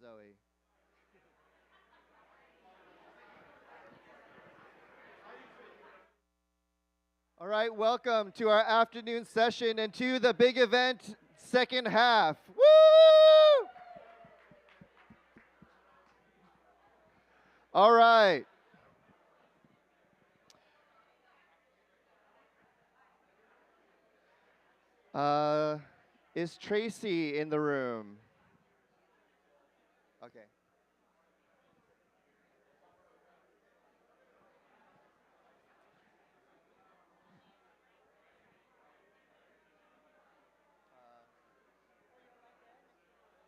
Zoe. All right, welcome to our afternoon session and to the big event second half. Woo! All right. Is Tracey in the room? Okay.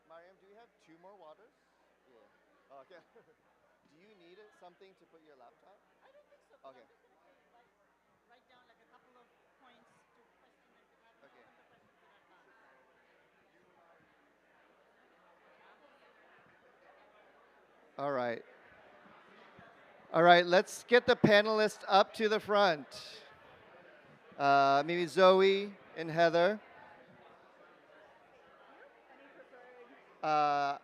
Mariam, do you have 2 more waters? Yeah. Oh, okay. Do you need something to put your laptop? I don't think so. Okay. I'm Okay. just going to write down like a couple of points to question and to have Okay. some of the questions in advance. All right. All right, let's get the panelists up to the front. Maybe Zoe and Heather. I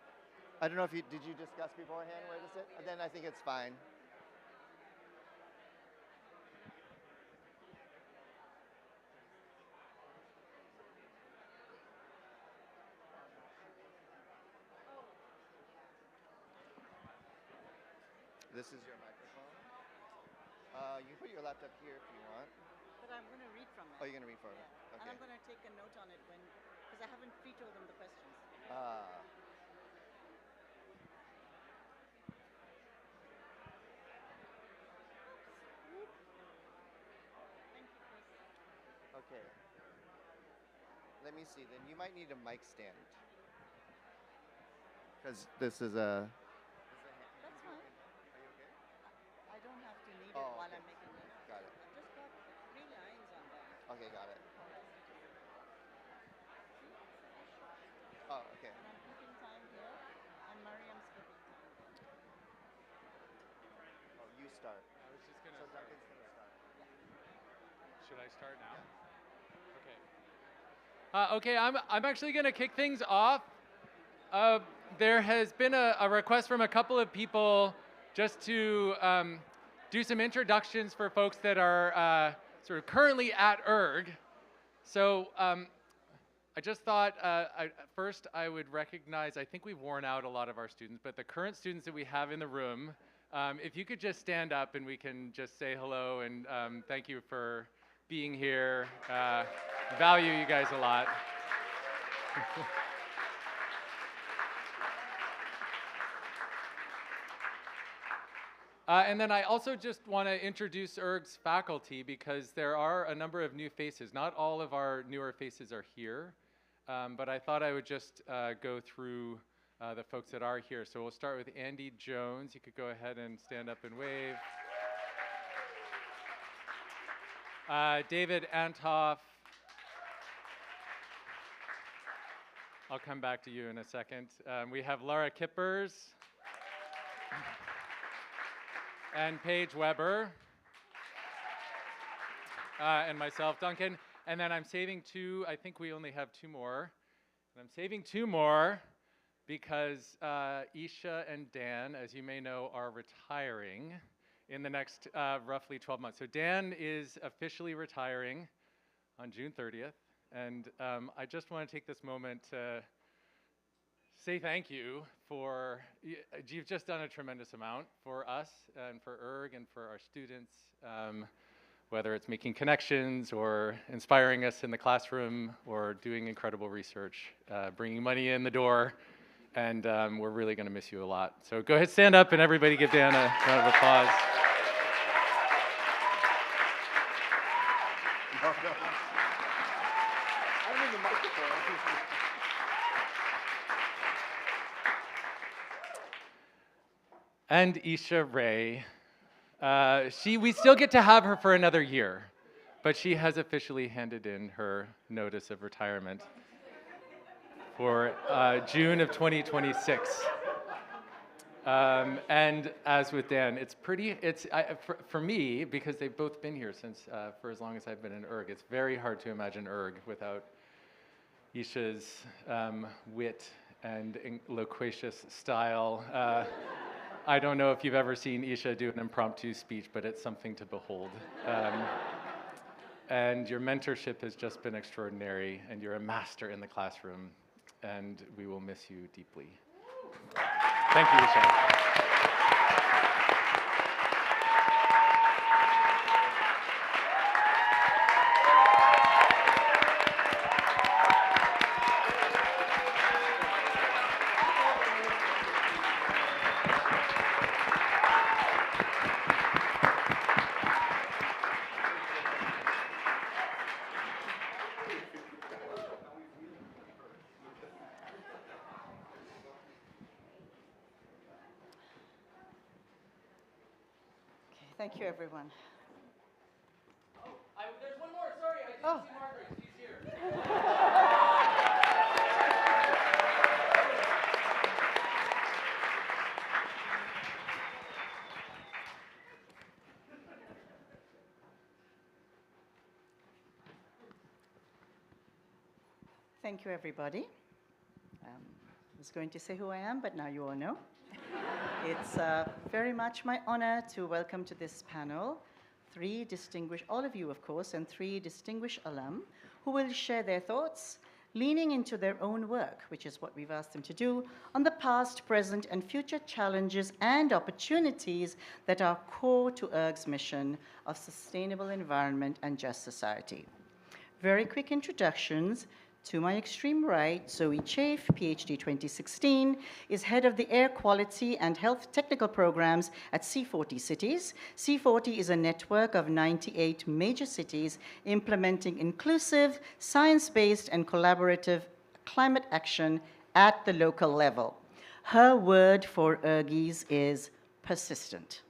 don't know if did you discuss beforehand where to sit? Then I think it's fine. This is your microphone. You can put your laptop here if you want. But I'm going to read from it. Oh, you're going to read for it? Yeah. Okay. And I'm going to take a note on it because I haven't pre-told them the questions. Thank you, Chris. Okay. Let me see. Then you might need a mic stand. Because this is a... That's fine. Are you okay? I don't have to need it Oh, while okay. I'm making this. Got it. I've just got 3 lines on that. Okay, got it. All right. Oh, okay. And I'm keeping time here, and Miriam's keeping time there. Oh, you start. I was just gonna So start. Duncan's going to start. Should I start now? Okay. Okay, I'm actually gonna kick things off. There has been a request from a couple of people just to do some introductions for folks that are sort of currently at ERG. So I just thought first I would recognize, I think we've worn out a lot of our students, but the current students that we have in the room, if you could just stand up and we can just say hello and thank you for being here. Value you guys a lot. And then I also just want to introduce ERG's faculty because there are a number of new faces. Not all of our newer faces are here, but I thought I would just go through the folks that are here. So we'll start with Andy Jones. You could go ahead and stand up and wave. David Antoff. I'll come back to you in a second. We have Laura Kippers. And Paige Weber. And myself, Duncan. And then I'm saving 2. I think we only have 2 more. And I'm saving 2 more because Isha and Dan, as you may know, are retiring in the next roughly 12 months. So Dan is officially retiring on June 30th. And I just want to take this moment to say thank you for, you've just done a tremendous amount for us and for ERG and for our students, whether it's making connections or inspiring us in the classroom or doing incredible research, bringing money in the door, and we're really going to miss you a lot. So go ahead, stand up, and everybody give Dan a round of applause. I need the microphone. And Isha Ray. We still get to have her for another year, but she has officially handed in her notice of retirement for June of 2026. And as with Dan, for me, because they've both been here since for as long as I've been in ERG, it's very hard to imagine ERG without Isha's wit and loquacious style. I don't know if you've ever seen Isha do an impromptu speech, but it's something to behold. And your mentorship has just been extraordinary, and you're a master in the classroom, and we will miss you deeply. Thank you, Isha. Thank you, everyone. There's one more, sorry, I didn't see Margaret, she's here. Thank you, everybody. I was going to say who I am, but now you all know. It's very much my honor to welcome to this panel three distinguished, all of you, of course, and three distinguished alum who will share their thoughts, leaning into their own work, which is what we've asked them to do, on the past, present, and future challenges and opportunities that are core to ERG's mission of sustainable environment and just society. Very quick introductions. To my extreme right, Zoë Chafe, PhD 2016, is head of the Air Quality and Health Technical Programs at C40 Cities. C40 is a network of 98 major cities implementing inclusive, science-based, and collaborative climate action at the local level. Her word for ERGies is persistent.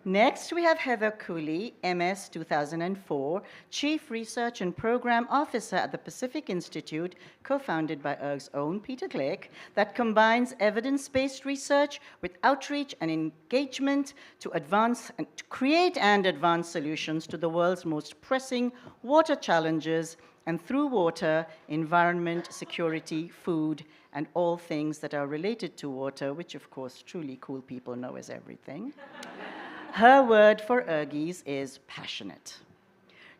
Next, we have Heather Cooley, MS 2004, Chief Research and Program Officer at the Pacific Institute, co-founded by ERG's own Peter Glick, that combines evidence-based research with outreach and engagement to advance and to create and advance solutions to the world's most pressing water challenges, and through water, environment, security, food, and all things that are related to water, which of course truly cool people know is everything. Her word for ERGies is passionate.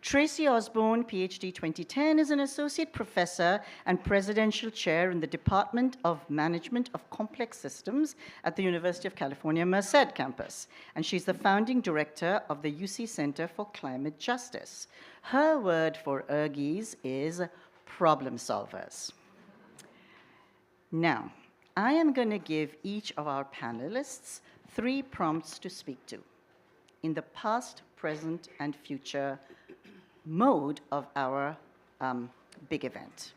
Tracey Osborne, PhD 2010, is an associate professor and presidential chair in the Department of Management of Complex Systems at the University of California, Merced campus. And she's the founding director of the UC Center for Climate Justice. Her word for ERGies is problem solvers. Now, I am going to give each of our panelists 3 prompts to speak to in the past, present, and future mode of our big event.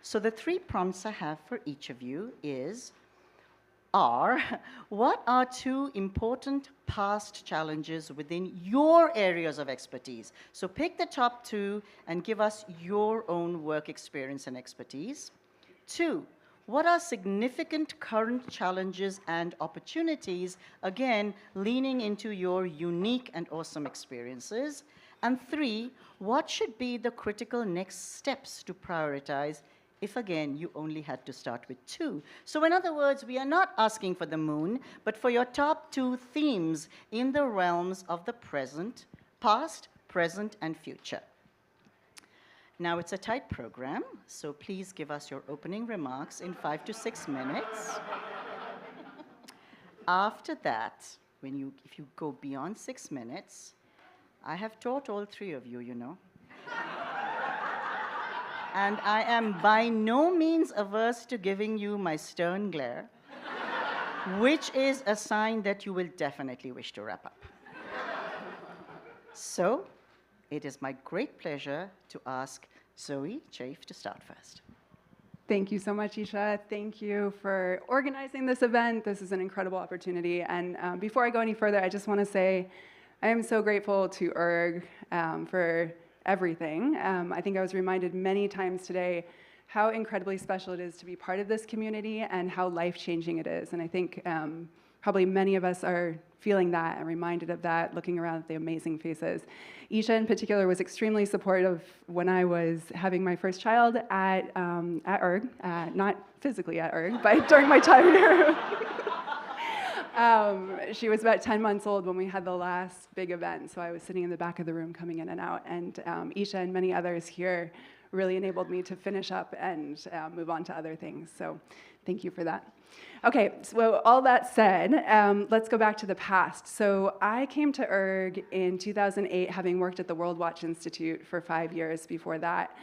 So the 3 prompts I have for each of you are, what are 2 important past challenges within your areas of expertise? So pick the top 2 and give us your own work experience and expertise. 2, what are significant current challenges and opportunities, again, leaning into your unique and awesome experiences? And 3, what should be the critical next steps to prioritize if, again, you only had to start with 2? So in other words, we are not asking for the moon, but for your top 2 themes in the realms of the present, past, present, and future. Now, it's a tight program, so please give us your opening remarks in 5 to 6 minutes. After that, if you go beyond 6 minutes, I have taught all 3 of you, you know. And I am by no means averse to giving you my stern glare, which is a sign that you will definitely wish to wrap up. So, it is my great pleasure to ask Zoë Chafe to start first. Thank you so much, Isha. Thank you for organizing this event. This is an incredible opportunity. And before I go any further, I just want to say I am so grateful to ERG for everything. I think I was reminded many times today how incredibly special it is to be part of this community and how life-changing it is. And I think probably many of us are feeling that and reminded of that, looking around at the amazing faces. Isha in particular was extremely supportive when I was having my first child at ERG, not physically at ERG, but during my time here. She was about 10 months old when we had the last big event, so I was sitting in the back of the room coming in and out, and Isha and many others here really enabled me to finish up and move on to other things, so thank you for that. Okay, so all that said, let's go back to the past. So I came to ERG in 2008, having worked at the World Watch Institute for 5 years before that.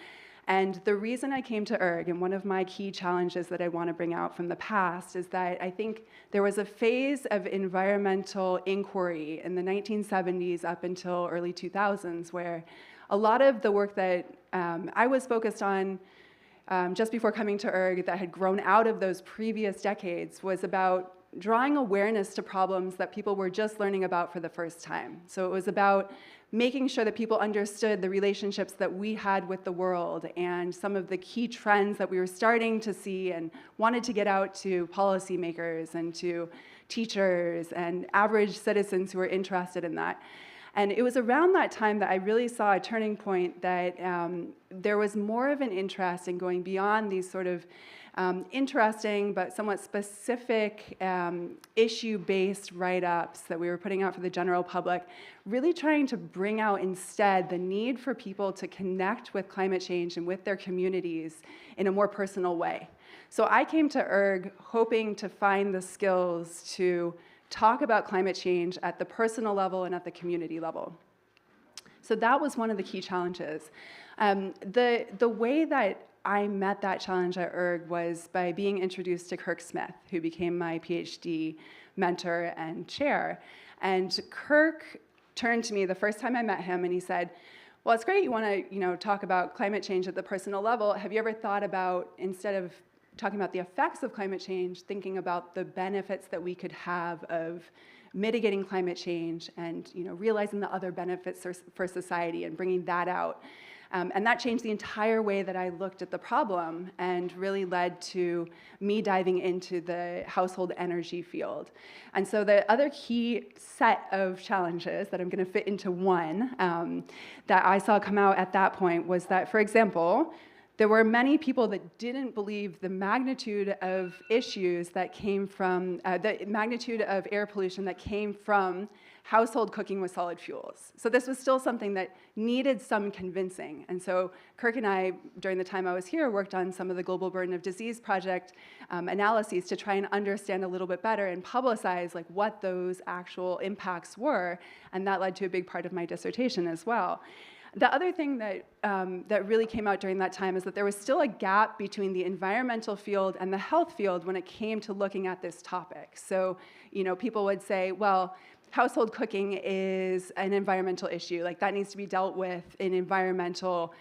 And the reason I came to ERG, and one of my key challenges that I want to bring out from the past, is that I think there was a phase of environmental inquiry in the 1970s up until early 2000s, where a lot of the work that I was focused on just before coming to ERG that had grown out of those previous decades was about drawing awareness to problems that people were just learning about for the first time. So it was about making sure that people understood the relationships that we had with the world and some of the key trends that we were starting to see and wanted to get out to policymakers and to teachers and average citizens who were interested in that. And it was around that time that I really saw a turning point that there was more of an interest in going beyond these sort of interesting but somewhat specific issue-based write-ups that we were putting out for the general public, really trying to bring out instead the need for people to connect with climate change and with their communities in a more personal way. So I came to ERG hoping to find the skills to talk about climate change at the personal level and at the community level. So that was one of the key challenges. The way that I met that challenge at ERG was by being introduced to Kirk Smith, who became my PhD mentor and chair. And Kirk turned to me the first time I met him and he said, well, it's great you want to talk about climate change at the personal level. Have you ever thought about, instead of talking about the effects of climate change, thinking about the benefits that we could have of mitigating climate change and realizing the other benefits for society and bringing that out. And that changed the entire way that I looked at the problem and really led to me diving into the household energy field. And so the other key set of challenges that I'm going to fit into one that I saw come out at that point was that, for example, there were many people that didn't believe the magnitude of issues that came from, the magnitude of air pollution that came from household cooking with solid fuels. So this was still something that needed some convincing. And so Kirk and I, during the time I was here, worked on some of the Global Burden of Disease Project analyses to try and understand a little bit better and publicize what those actual impacts were. And that led to a big part of my dissertation as well. The other thing that, that really came out during that time is that there was still a gap between the environmental field and the health field when it came to looking at this topic. So, people would say, well, household cooking is an environmental issue, that needs to be dealt with in environmental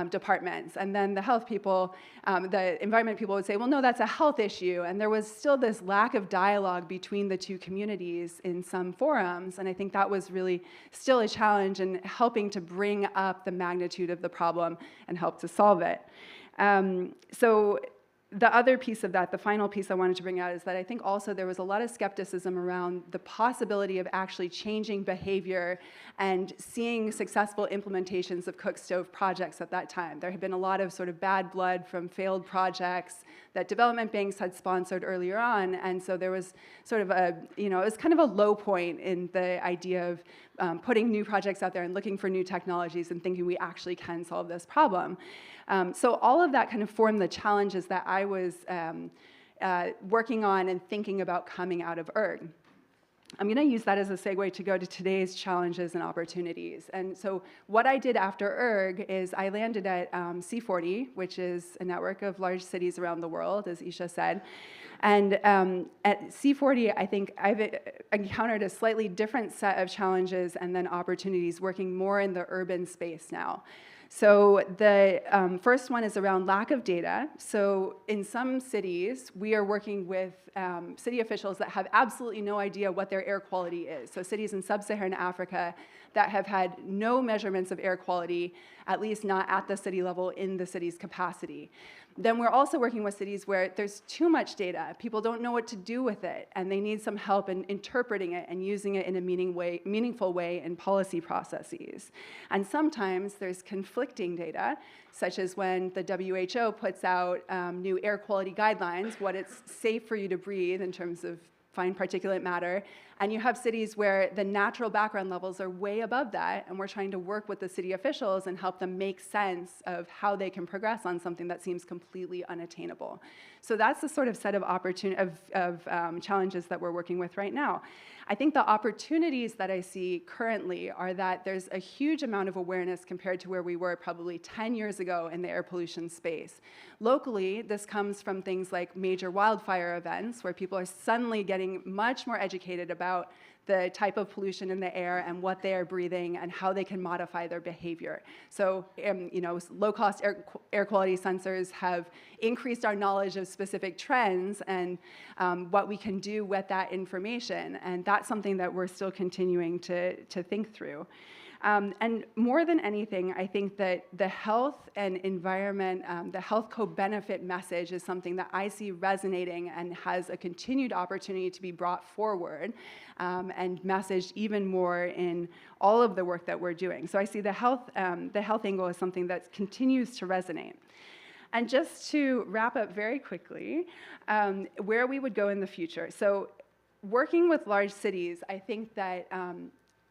departments. And then the health people, the environment people would say, well, no, that's a health issue. And there was still this lack of dialogue between the two communities in some forums. And I think that was really still a challenge in helping to bring up the magnitude of the problem and help to solve it. So the other piece of that, the final piece I wanted to bring out, is that I think also there was a lot of skepticism around the possibility of actually changing behavior and seeing successful implementations of cook stove projects at that time. There had been a lot of sort of bad blood from failed projects that development banks had sponsored earlier on, and so there was sort of a, it was kind of a low point in the idea of putting new projects out there and looking for new technologies and thinking we actually can solve this problem. So all of that kind of formed the challenges that I was working on and thinking about coming out of ERG. I'm going to use that as a segue to go to today's challenges and opportunities. And so what I did after ERG is I landed at C40, which is a network of large cities around the world, as Isha said. And at C40, I think I've encountered a slightly different set of challenges and then opportunities working more in the urban space now. So the first one is around lack of data. So in some cities, we are working with city officials that have absolutely no idea what their air quality is. So cities in sub-Saharan Africa that have had no measurements of air quality, at least not at the city level in the city's capacity. Then we're also working with cities where there's too much data. People don't know what to do with it, and they need some help in interpreting it and using it in a meaningful way in policy processes. And sometimes there's conflicting data, such as when the WHO puts out new air quality guidelines, what it's safe for you to breathe in terms of fine particulate matter, and you have cities where the natural background levels are way above that, and we're trying to work with the city officials and help them make sense of how they can progress on something that seems completely unattainable. So that's the sort of set of challenges that we're working with right now. I think the opportunities that I see currently are that there's a huge amount of awareness compared to where we were probably 10 years ago in the air pollution space. Locally, this comes from things like major wildfire events, where people are suddenly getting much more educated about the type of pollution in the air and what they are breathing and how they can modify their behavior. So, low-cost air quality sensors have increased our knowledge of specific trends and what we can do with that information, and that's something that we're still continuing to think through. And more than anything, I think that the health and environment, the health co-benefit message is something that I see resonating and has a continued opportunity to be brought forward and messaged even more in all of the work that we're doing. So I see the health angle as something that continues to resonate. And just to wrap up very quickly, where we would go in the future. So working with large cities, I think that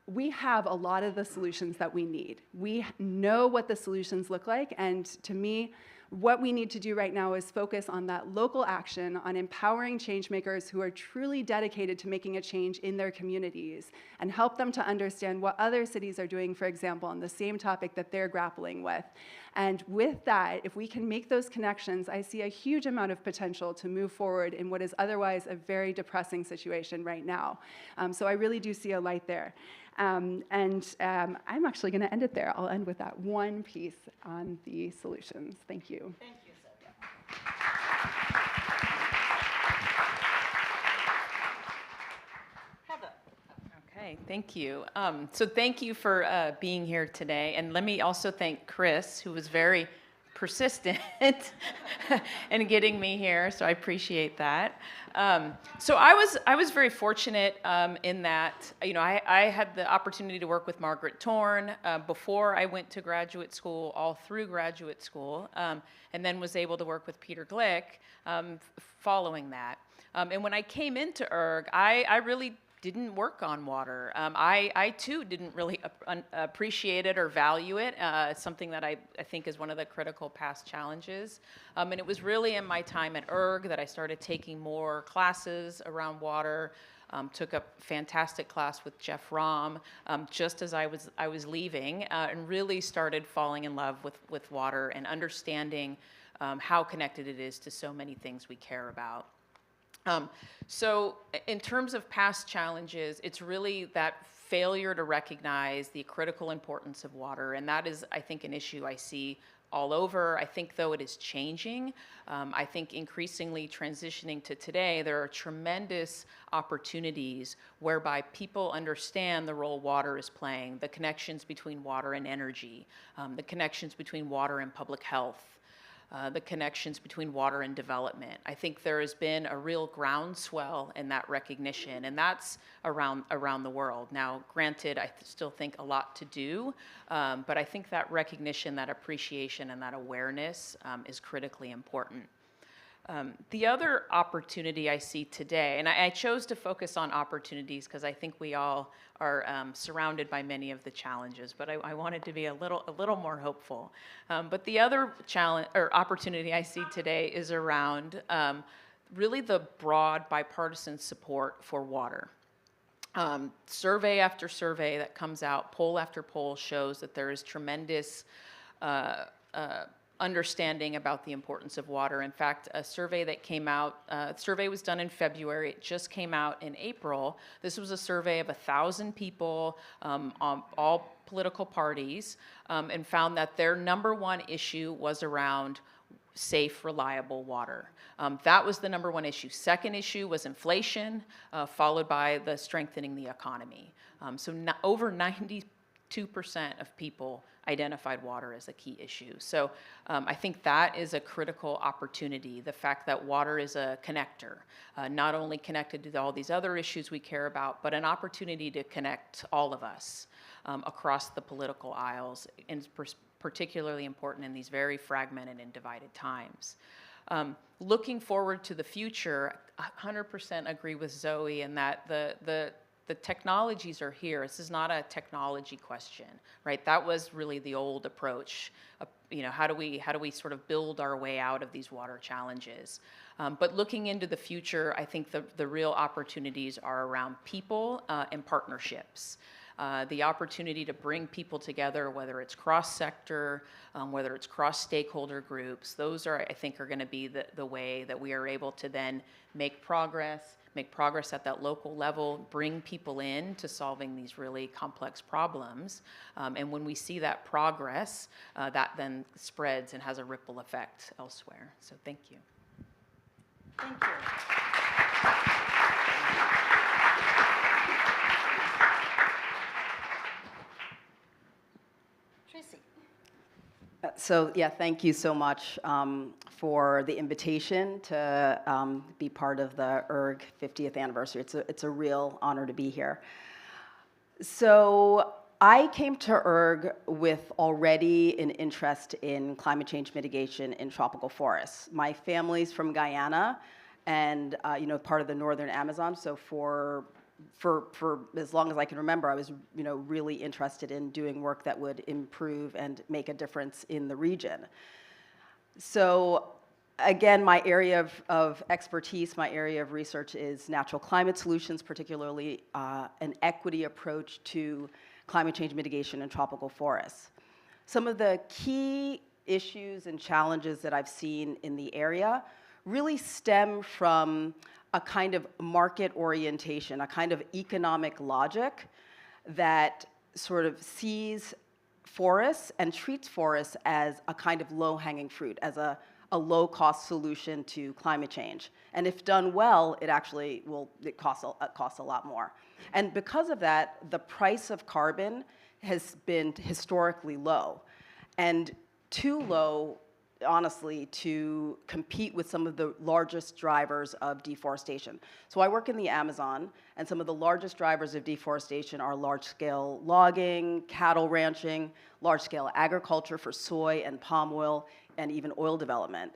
we have a lot of the solutions that we need. We know what the solutions look like, and to me, what we need to do right now is focus on that local action, on empowering change makers who are truly dedicated to making a change in their communities, and help them to understand what other cities are doing, for example, on the same topic that they're grappling with. And with that, if we can make those connections, I see a huge amount of potential to move forward in what is otherwise a very depressing situation right now. So I really do see a light there. I'm actually going to end it there. I'll end with that one piece on the solutions. Thank you. Thank you, Zoë. Heather. Okay, thank you. So thank you for being here today. And let me also thank Chris, who was very persistent in getting me here, so I appreciate that. So I was very fortunate in that, I had the opportunity to work with Margaret Torn before I went to graduate school, all through graduate school, and then was able to work with Peter Glick following that. And when I came into ERG, I really didn't work on water. I too didn't really appreciate it or value it. It's something that I think is one of the critical past challenges. And it was really in my time at ERG that I started taking more classes around water. Took a fantastic class with Jeff Rahm just as I was leaving, and really started falling in love with water and understanding how connected it is to so many things we care about. So in terms of past challenges, it's really that failure to recognize the critical importance of water, and that is, I think, an issue I see all over. I think, though, it is changing. I think increasingly transitioning to today, there are tremendous opportunities whereby people understand the role water is playing, the connections between water and energy, the connections between water and public health, the connections between water and development. I think there has been a real groundswell in that recognition, and that's around the world. Now, granted, I still think a lot to do, but I think that recognition, that appreciation, and that awareness is critically important. The other opportunity I see today, and I chose to focus on opportunities because I think we all are surrounded by many of the challenges, but I wanted to be a little more hopeful. But the other challenge or opportunity I see today is around really the broad bipartisan support for water. Survey after survey that comes out, poll after poll shows that there is tremendous understanding about the importance of water. In fact, a survey that came out, survey was done in February, it just came out in April. This was a survey of 1,000 people on all political parties, and found that their number one issue was around safe, reliable water. That was the number one issue. Second issue was inflation, followed by the strengthening the economy. So over 92% 2% of people identified water as a key issue. So I think that is a critical opportunity, the fact that water is a connector, not only connected to all these other issues we care about, but an opportunity to connect all of us across the political aisles, and particularly important in these very fragmented and divided times. Looking forward to the future, 100% agree with Zoe in that the technologies are here. This is not a technology question, right? That was really the old approach. You know, how do we sort of build our way out of these water challenges? But looking into the future, I think the real opportunities are around people and partnerships. The opportunity to bring people together, whether it's cross-sector, whether it's cross-stakeholder groups, those are, I think, are going to be the way that we are able to then make progress at that local level, bring people in to solving these really complex problems. And when we see that progress, that then spreads and has a ripple effect elsewhere. So thank you. Thank you. Tracey. So yeah, thank you so much for the invitation to be part of the ERG 50th anniversary. It's a real honor to be here. So I came to ERG with already an interest in climate change mitigation in tropical forests. My family's from Guyana and part of the northern Amazon, so for as long as I can remember, I was really interested in doing work that would improve and make a difference in the region. So again, my area of expertise, my area of research is natural climate solutions, particularly an equity approach to climate change mitigation in tropical forests. Some of the key issues and challenges that I've seen in the area really stem from a kind of market orientation, a kind of economic logic that sort of sees forests and treats forests as a kind of low-hanging fruit, as a low-cost solution to climate change. And if done well, it actually costs a lot more. And because of that, the price of carbon has been historically low, and too low, honestly, to compete with some of the largest drivers of deforestation. So I work in the Amazon, and some of the largest drivers of deforestation are large-scale logging, cattle ranching, large-scale agriculture for soy and palm oil, and even oil development.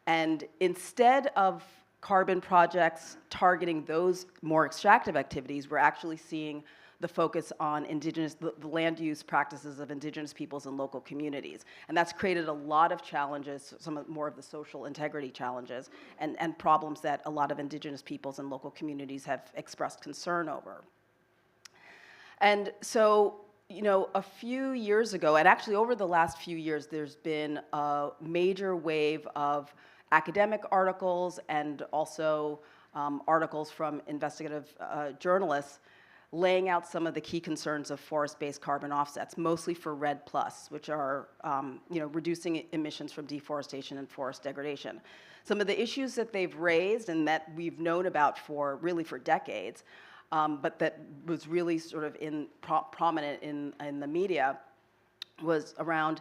And instead of carbon projects targeting those more extractive activities, we're actually seeing the focus on the land use practices of indigenous peoples and local communities. And that's created a lot of challenges, more of the social integrity challenges, and problems that a lot of indigenous peoples and local communities have expressed concern over. And so, a few years ago, and actually over the last few years, there's been a major wave of academic articles and also articles from investigative journalists laying out some of the key concerns of forest-based carbon offsets, mostly for REDD+, which are reducing emissions from deforestation and forest degradation. Some of the issues that they've raised and that we've known about for decades, but that was really sort of prominent in the media, was around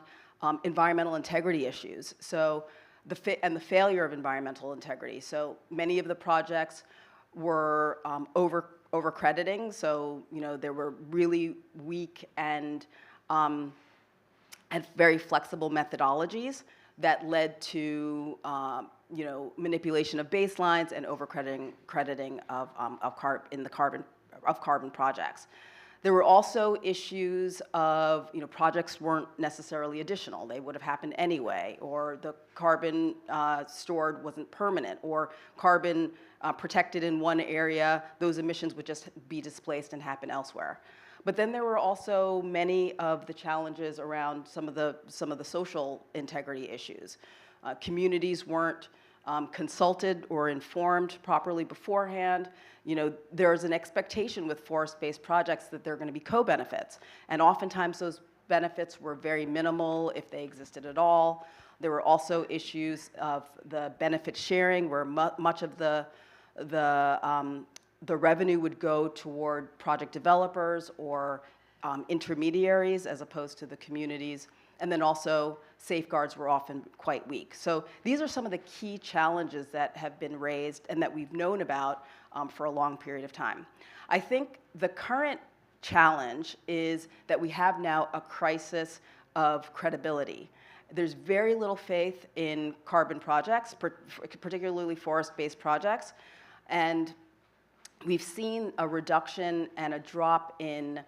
environmental integrity issues. So the failure of environmental integrity. So many of the projects were over-crediting, so there were really weak and very flexible methodologies that led to manipulation of baselines and over-crediting of carbon projects. There were also issues of, projects weren't necessarily additional. They would have happened anyway, or the carbon stored wasn't permanent, or carbon protected in one area, those emissions would just be displaced and happen elsewhere. But then there were also many of the challenges around some of the social integrity issues. Communities weren't consulted or informed properly beforehand. There's an expectation with forest-based projects that there are going to be co-benefits, and oftentimes those benefits were very minimal, if they existed at all. There were also issues of the benefit sharing, where much of the revenue would go toward project developers or intermediaries as opposed to the communities. And then also safeguards were often quite weak. So these are some of the key challenges that have been raised and that we've known about for a long period of time. I think the current challenge is that we have now a crisis of credibility. There's very little faith in carbon projects, particularly forest-based projects, and we've seen a reduction and a drop in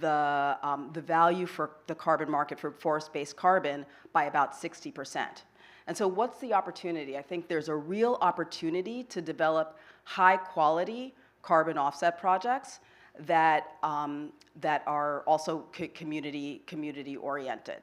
the value for the carbon market for forest-based carbon by about 60%. And so what's the opportunity? I think there's a real opportunity to develop high-quality carbon offset projects that are also community-oriented.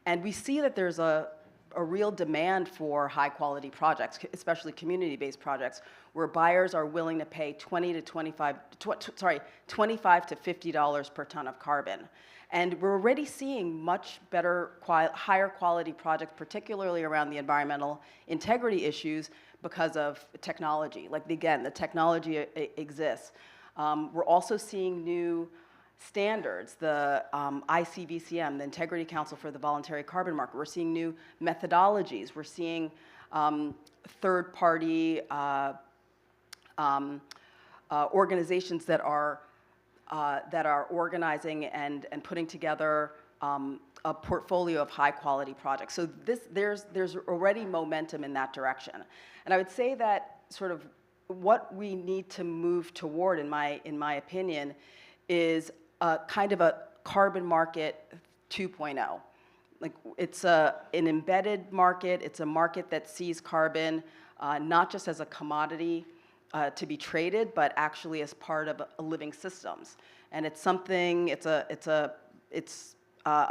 And we see that there's a real demand for high-quality projects, especially community-based projects, where buyers are willing to pay $25 to $50 per ton of carbon. And we're already seeing much better, higher quality projects, particularly around the environmental integrity issues, because of technology. Like, again, the technology exists. We're also seeing new standards, the ICVCM, the Integrity Council for the Voluntary Carbon Market. We're seeing new methodologies. We're seeing third-party organizations that are organizing and putting together a portfolio of high-quality projects. So there's already momentum in that direction. And I would say that sort of what we need to move toward, in my opinion, is a kind of a carbon market 2.0. Like, it's an embedded market. It's a market that sees carbon not just as a commodity to be traded, but actually as part of living systems. And it's something. It's a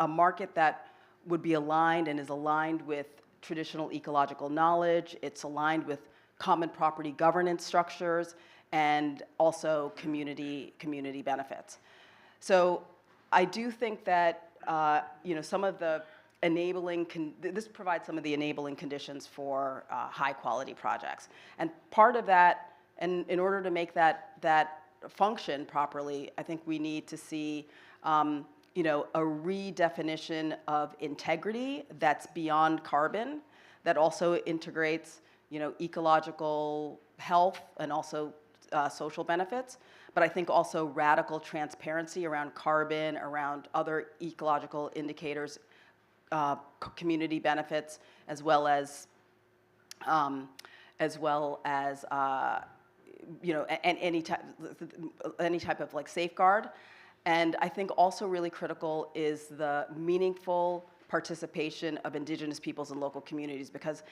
market that would be aligned and is aligned with traditional ecological knowledge. It's aligned with common property governance structures and also community benefits. So I do think that some of the this provides some of the enabling conditions for high quality projects. And part of that, and in order to make that function properly, I think we need to see a redefinition of integrity that's beyond carbon, that also integrates ecological health and also social benefits, but I think also radical transparency around carbon, around other ecological indicators, community benefits, as well as any type of like safeguard. And I think also really critical is the meaningful participation of indigenous peoples and local communities, because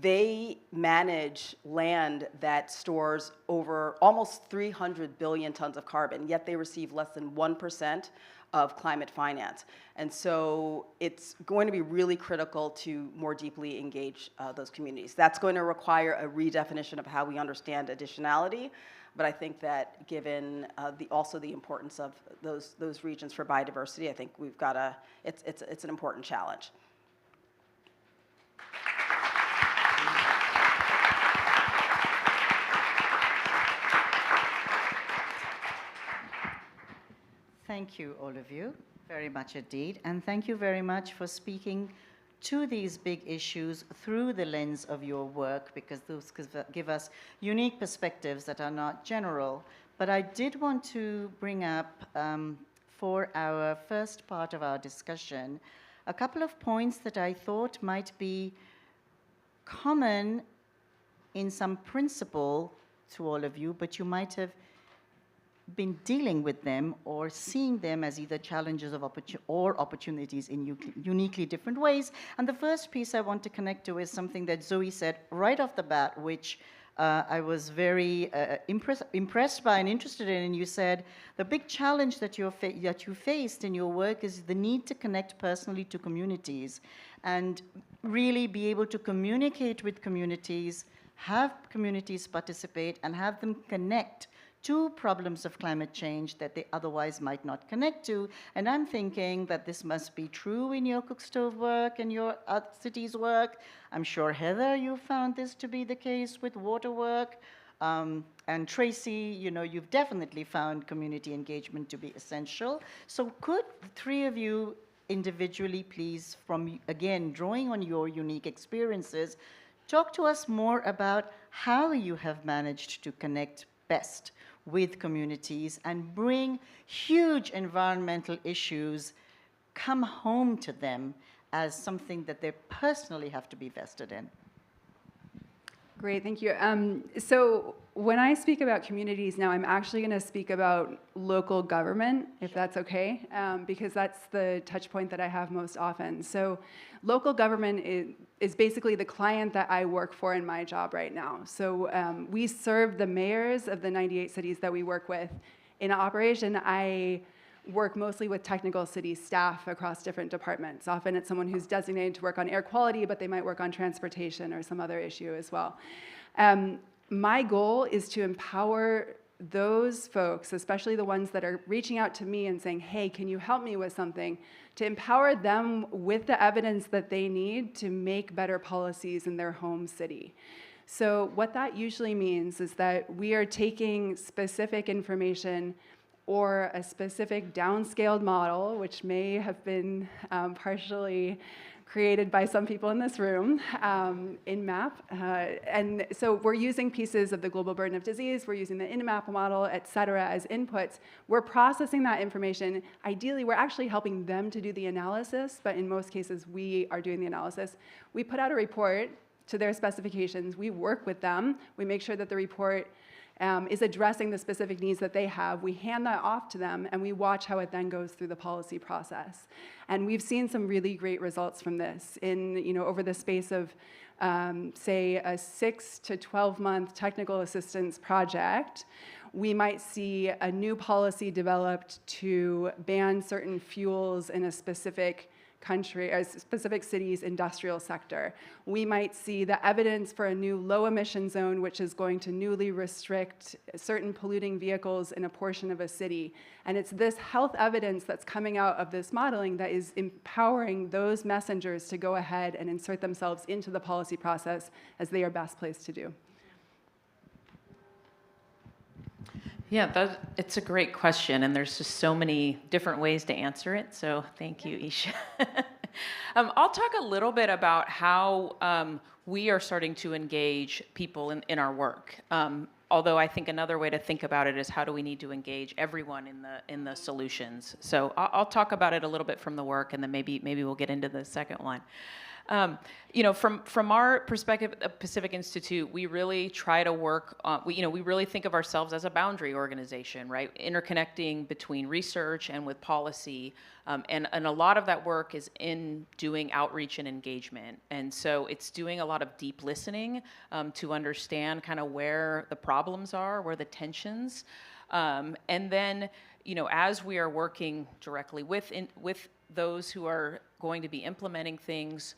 they manage land that stores over almost 300 billion tons of carbon, yet they receive less than 1% of climate finance. And so it's going to be really critical to more deeply engage those communities. That's going to require a redefinition of how we understand additionality, but I think that given also the importance of those regions for biodiversity, I think we've got it's an important challenge. Thank you, all of you, very much indeed. And thank you very much for speaking to these big issues through the lens of your work, because those give us unique perspectives that are not general. But I did want to bring up, for our first part of our discussion, a couple of points that I thought might be common in some principle to all of you, but you might have been dealing with them or seeing them as either challenges or opportunities in uniquely different ways. And the first piece I want to connect to is something that Zoe said right off the bat, which I was very impressed by and interested in. And you said the big challenge that you faced in your work is the need to connect personally to communities and really be able to communicate with communities, have communities participate, and have them connect to problems of climate change that they otherwise might not connect to. And I'm thinking that this must be true in your cook stove work and your cities work. I'm sure, Heather, you found this to be the case with water work. And Tracey, you've definitely found community engagement to be essential. So could the three of you individually, please, again, drawing on your unique experiences, talk to us more about how you have managed to connect best with communities and bring huge environmental issues come home to them as something that they personally have to be vested in. Great, thank you. So when I speak about communities now, I'm actually going to speak about local government, if that's okay, because that's the touch point that I have most often. So local government is basically the client that I work for in my job right now. So we serve the mayors of the 98 cities that we work with. In operation, I work mostly with technical city staff across different departments. Often it's someone who's designated to work on air quality, but they might work on transportation or some other issue as well. My goal is to empower those folks, especially the ones that are reaching out to me and saying, hey, can you help me with something, to empower them with the evidence that they need to make better policies in their home city. So what that usually means is that we are taking specific information or a specific downscaled model, which may have been partially created by some people in this room in MAP. And so we're using pieces of the global burden of disease, we're using the INMAP model, et cetera, as inputs. We're processing that information. Ideally, we're actually helping them to do the analysis, but in most cases, we are doing the analysis. We put out a report to their specifications. We work with them. We make sure that the report is addressing the specific needs that they have. We hand that off to them, and we watch how it then goes through the policy process. And we've seen some really great results from this. Over the space of, say, a 6 to 12-month technical assistance project, we might see a new policy developed to ban certain fuels in a specific country, a specific city's industrial sector. We might see the evidence for a new low emission zone, which is going to newly restrict certain polluting vehicles in a portion of a city. And it's this health evidence that's coming out of this modeling that is empowering those messengers to go ahead and insert themselves into the policy process as they are best placed to do. Yeah, it's a great question, and there's just so many different ways to answer it, so thank you, Isha. I'll talk a little bit about how we are starting to engage people in our work. Although I think another way to think about it is how do we need to engage everyone in the solutions. So I'll talk about it a little bit from the work, and then maybe we'll get into the second one. From our perspective at Pacific Institute, we really try to work on, we really think of ourselves as a boundary organization, right? Interconnecting between research and with policy. And a lot of that work is in doing outreach and engagement. And so it's doing a lot of deep listening to understand kind of where the problems are, where the tensions. And then, as we are working directly with those who are going to be implementing things,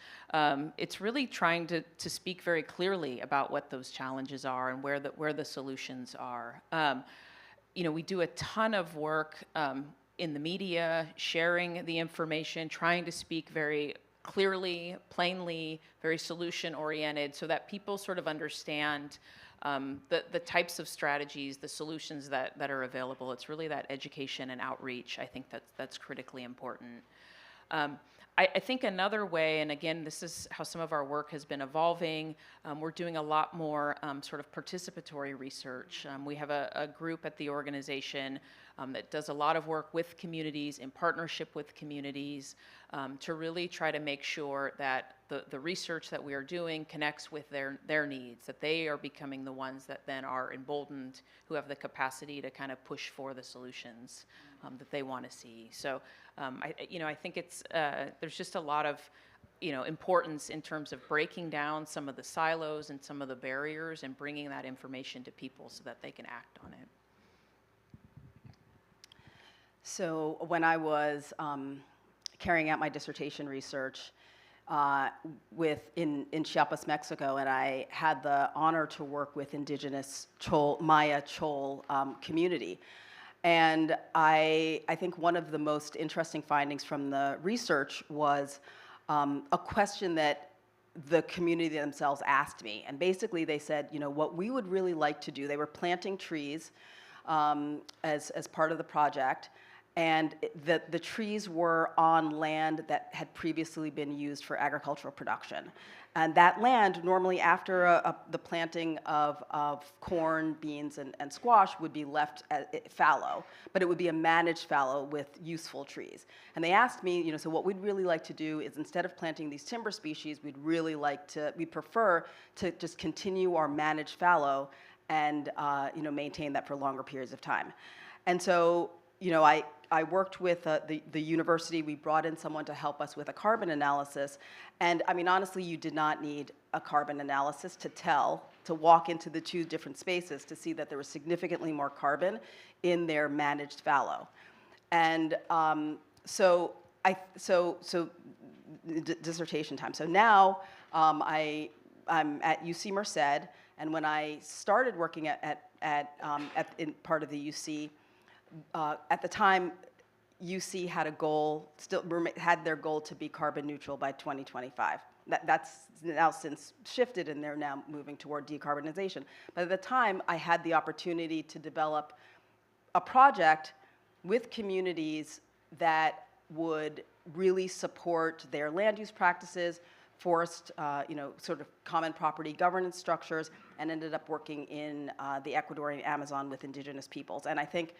it's really trying to speak very clearly about what those challenges are and where the solutions are. We do a ton of work in the media, sharing the information, trying to speak very clearly, plainly, very solution-oriented, so that people sort of understand the types of strategies, the solutions that are available. It's really that education and outreach, I think that's critically important. I think another way, and again, this is how some of our work has been evolving, we're doing a lot more sort of participatory research. We have a group at the organization that does a lot of work with communities, in partnership with communities, to really try to make sure that the research that we are doing connects with their needs, that they are becoming the ones that then are emboldened, who have the capacity to kind of push for the solutions that they want to see. So I think it's there's just a lot of importance in terms of breaking down some of the silos and some of the barriers and bringing that information to people so that they can act on it. So when I was carrying out my dissertation research in Chiapas, Mexico, and I had the honor to work with indigenous Maya Chol community. And I think one of the most interesting findings from the research was a question that the community themselves asked me. And basically they said, you know, what we would really like to do, they were planting trees as part of the project, and the trees were on land that had previously been used for agricultural production. And that land, normally after the planting of corn, beans, and squash, would be left fallow, but it would be a managed fallow with useful trees. And they asked me, you know, so what we'd really like to do is, instead of planting these timber species, we'd prefer to just continue our managed fallow and you know, maintain that for longer periods of time. And so, you know, I worked with the university. We brought in someone to help us with a carbon analysis. And I mean, honestly, you did not need a carbon analysis to walk into the two different spaces to see that there was significantly more carbon in their managed fallow. And dissertation time. So now I'm at UC Merced, and when I started working in part of the UC, at the time, UC had a goal, had their goal to be carbon neutral by 2025. That's now since shifted, and they're now moving toward decarbonization. But at the time, I had the opportunity to develop a project with communities that would really support their land use practices, forest, you know, sort of common property governance structures, and ended up working in the Ecuadorian Amazon with indigenous peoples. And I think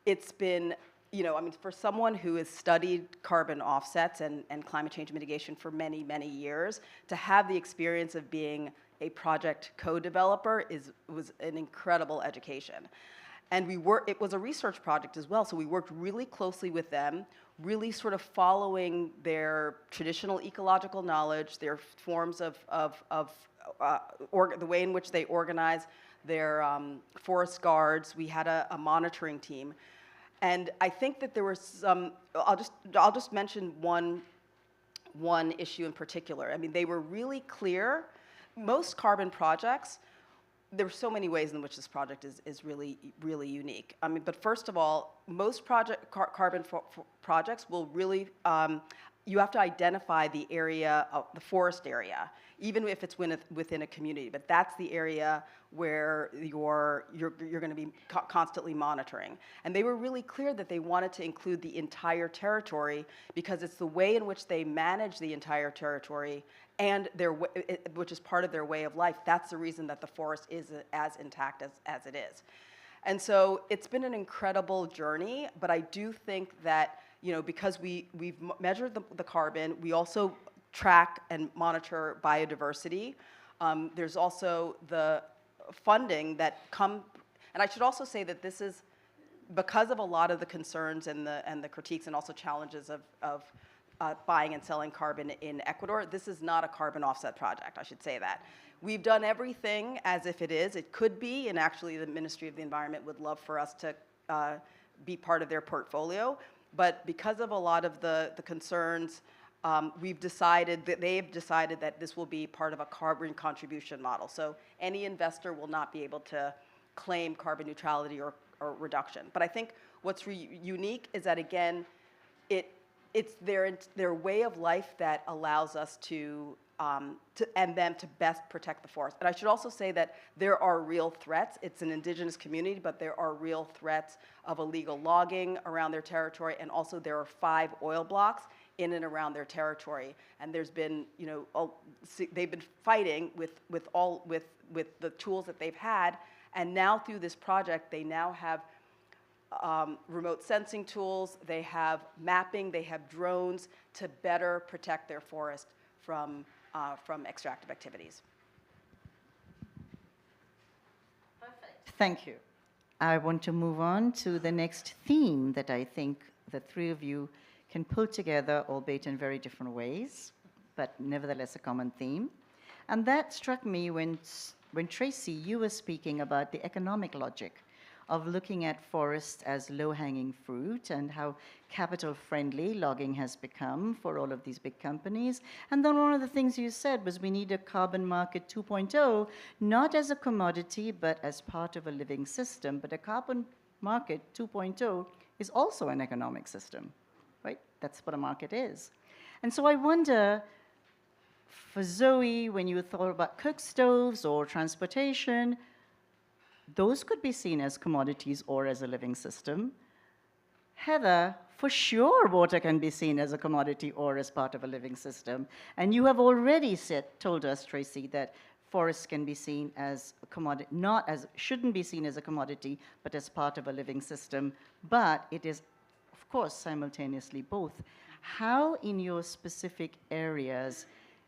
it's been, you know, I mean, for someone who has studied carbon offsets and climate change mitigation for many, many years, to have the experience of being a project co-developer was an incredible education. And it was a research project as well, so we worked really closely with them, really sort of following their traditional ecological knowledge, their forms of the way in which they organize their forest guards. We had a monitoring team. And I think that there were some, I'll just mention one issue in particular. I mean, they were really clear. Most carbon projects, there are so many ways in which this project is really, really unique. I mean, but first of all, most carbon projects will really, you have to identify the area, the forest area, even if it's within a community. But that's the area where you're going to be constantly monitoring. And they were really clear that they wanted to include the entire territory because it's the way in which they manage the entire territory and which is part of their way of life. That's the reason that the forest is as intact as it is. And so it's been an incredible journey, but I do think that, you know, because we've measured the carbon, we also track and monitor biodiversity. There's also the funding that and I should also say that this is because of a lot of the concerns and the critiques and also challenges of buying and selling carbon in Ecuador. This is not a carbon offset project, I should say that. We've done everything as if it is. It could be, and actually the Ministry of the Environment would love for us to be part of their portfolio. But because of a lot of the concerns, they've decided that this will be part of a carbon contribution model. So any investor will not be able to claim carbon neutrality or reduction. But I think what's unique is that, again, it's their way of life that allows us to best protect the forest. And I should also say that there are real threats. It's an indigenous community, but there are real threats of illegal logging around their territory, and also there are 5 oil blocks in and around their territory. And there's been, you know, they've been fighting with the tools that they've had, and now through this project, they now have remote sensing tools, they have mapping, they have drones to better protect their forest from extractive activities. Perfect. Thank you. I want to move on to the next theme that I think the three of you can pull together, albeit in very different ways, but nevertheless a common theme. And that struck me when Tracey, you were speaking about the economic logic of looking at forests as low-hanging fruit and how capital-friendly logging has become for all of these big companies. And then one of the things you said was we need a carbon market 2.0, not as a commodity, but as part of a living system. But a carbon market 2.0 is also an economic system, right? That's what a market is. And so I wonder, For Zoe, when you thought about cook stoves or transportation, those could be seen as commodities or as a living system. Heather, for sure, water can be seen as a commodity or as part of a living system. And you have already told us, Tracey, that forests can be seen as a commodity, shouldn't be seen as a commodity, but as part of a living system. But it is, of course, simultaneously both. How, in your specific areas,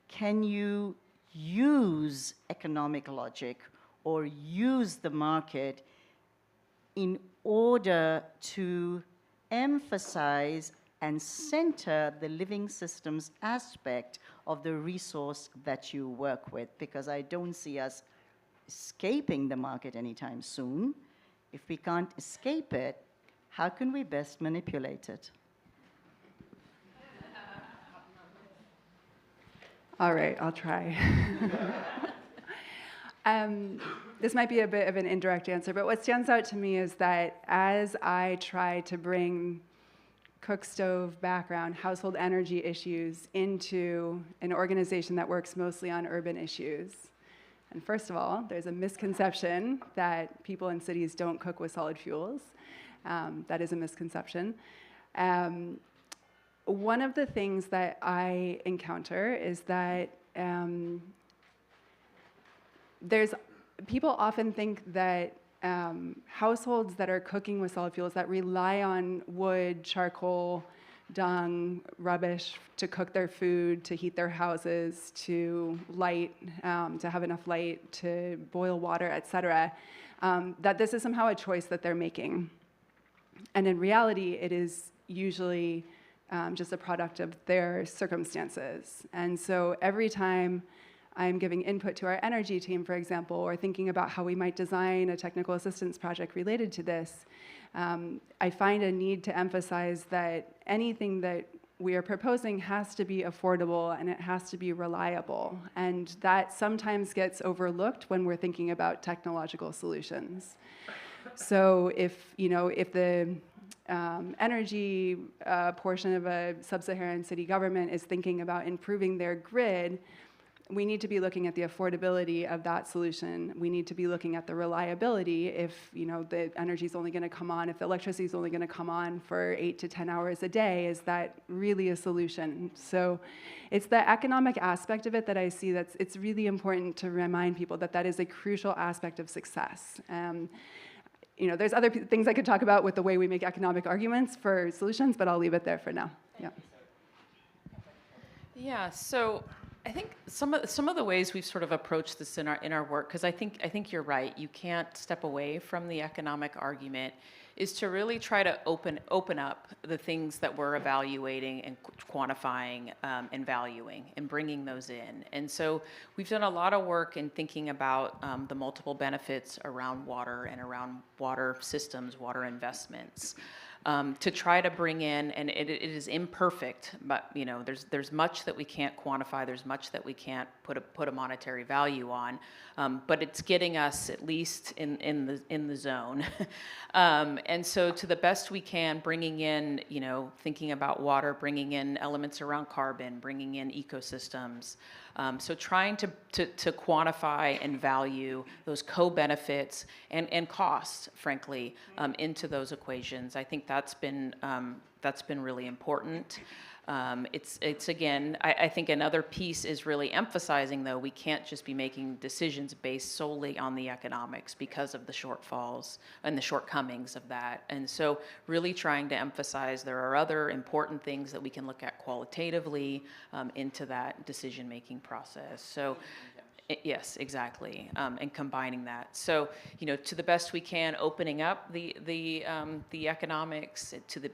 can you use economic logic or use the market in order to emphasize and center the living systems aspect of the resource that you work with? Because I don't see us escaping the market anytime soon. If we can't escape it, how can we best manipulate it? All right, I'll try. This might be a bit of an indirect answer, but what stands out to me is that as I try to bring cook stove background, household energy issues into an organization that works mostly on urban issues. And first of all, there's a misconception that people in cities don't cook with solid fuels. That is a misconception. One of the things that I encounter is that people often think that households that are cooking with solid fuels, that rely on wood, charcoal, dung, rubbish to cook their food, to heat their houses, to light, to have enough light, to boil water, etc., that this is somehow a choice that they're making. And in reality, it is usually just a product of their circumstances. And so every time I'm giving input to our energy team, for example, or thinking about how we might design a technical assistance project related to this, I find a need to emphasize that anything that we are proposing has to be affordable and it has to be reliable. And that sometimes gets overlooked when we're thinking about technological solutions. So if the energy portion of a sub-Saharan city government is thinking about improving their grid, we need to be looking at the affordability of that solution. We need to be looking at the reliability. If the energy is only going to come on, if the electricity is only going to come on for 8 to 10 hours a day, is that really a solution? So it's the economic aspect of it that I see it's really important to remind people that is a crucial aspect of success. There's other things I could talk about with the way we make economic arguments for solutions, but I'll leave it there for now. Yeah. Yeah. So I think some of the ways we've sort of approached this in our work, because I think you're right. You can't step away from the economic argument. Is to really try to open up the things that we're evaluating and quantifying and valuing and bringing those in. And so we've done a lot of work in thinking about the multiple benefits around water and around water systems, water investments. To try to bring in, and it is imperfect, but there's much that we can't quantify. There's much that we can't put a monetary value on, but it's getting us at least in the zone. And so, to the best we can, bringing in, thinking about water, bringing in elements around carbon, bringing in ecosystems. So trying to quantify and value those co-benefits and costs, frankly, into those equations. I think that's been really important. It's again, I think another piece is really emphasizing, though, we can't just be making decisions based solely on the economics because of the shortfalls and the shortcomings of that. And so really trying to emphasize there are other important things that we can look at qualitatively into that decision-making process. So yes, exactly, and combining that. So, to the best we can, opening up the economics to the,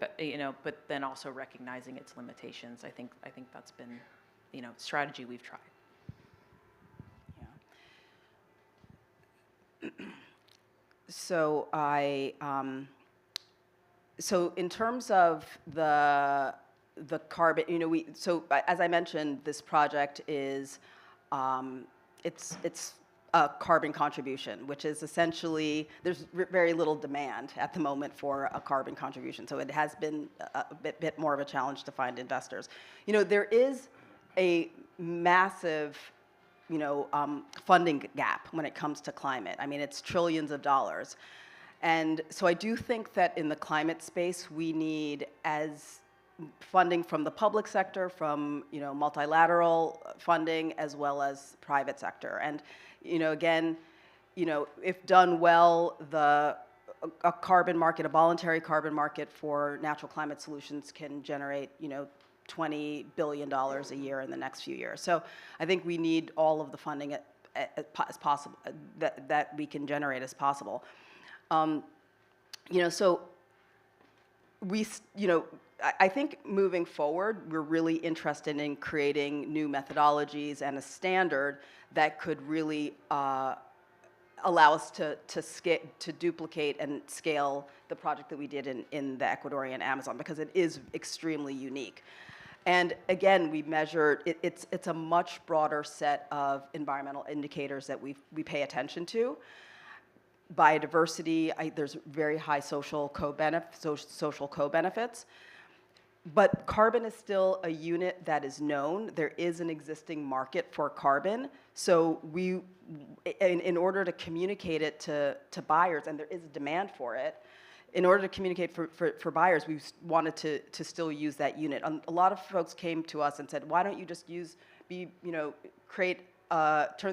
but then also recognizing its limitations. I think that's been, strategy we've tried. Yeah. So so in terms of the carbon, so as I mentioned, this project is. It's a carbon contribution, which is essentially, there's very little demand at the moment for a carbon contribution. So it has been a bit more of a challenge to find investors. There is a massive, funding gap when it comes to climate. I mean, it's trillions of dollars. And so I do think that in the climate space, we need as funding from the public sector, from multilateral funding, as well as private sector. And again, if done well, a carbon market, a voluntary carbon market for natural climate solutions can generate $20 billion a year in the next few years. So I think we need all of the funding as possible that we can generate as possible. So I think moving forward, we're really interested in creating new methodologies and a standard that could really allow us to duplicate and scale the project that we did in the Ecuadorian Amazon, because it is extremely unique. And again, we measured, it's a much broader set of environmental indicators that we pay attention to. Biodiversity, there's very high social co-benefits. But carbon is still a unit that is known. There is an existing market for carbon. So in order to communicate it to buyers, and there is a demand for it, in order to communicate for buyers, we wanted to still use that unit. A lot of folks came to us and said, why don't you just turn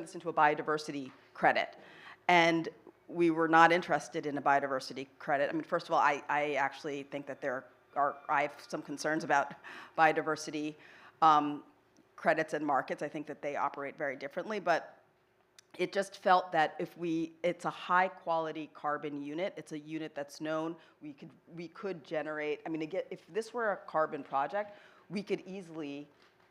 this into a biodiversity credit? And we were not interested in a biodiversity credit. I mean, first of all, I actually think that I have some concerns about biodiversity credits and markets. I think that they operate very differently, but it just felt that it's a high quality carbon unit. It's a unit that's known. We could generate. I mean, again, if this were a carbon project, we could easily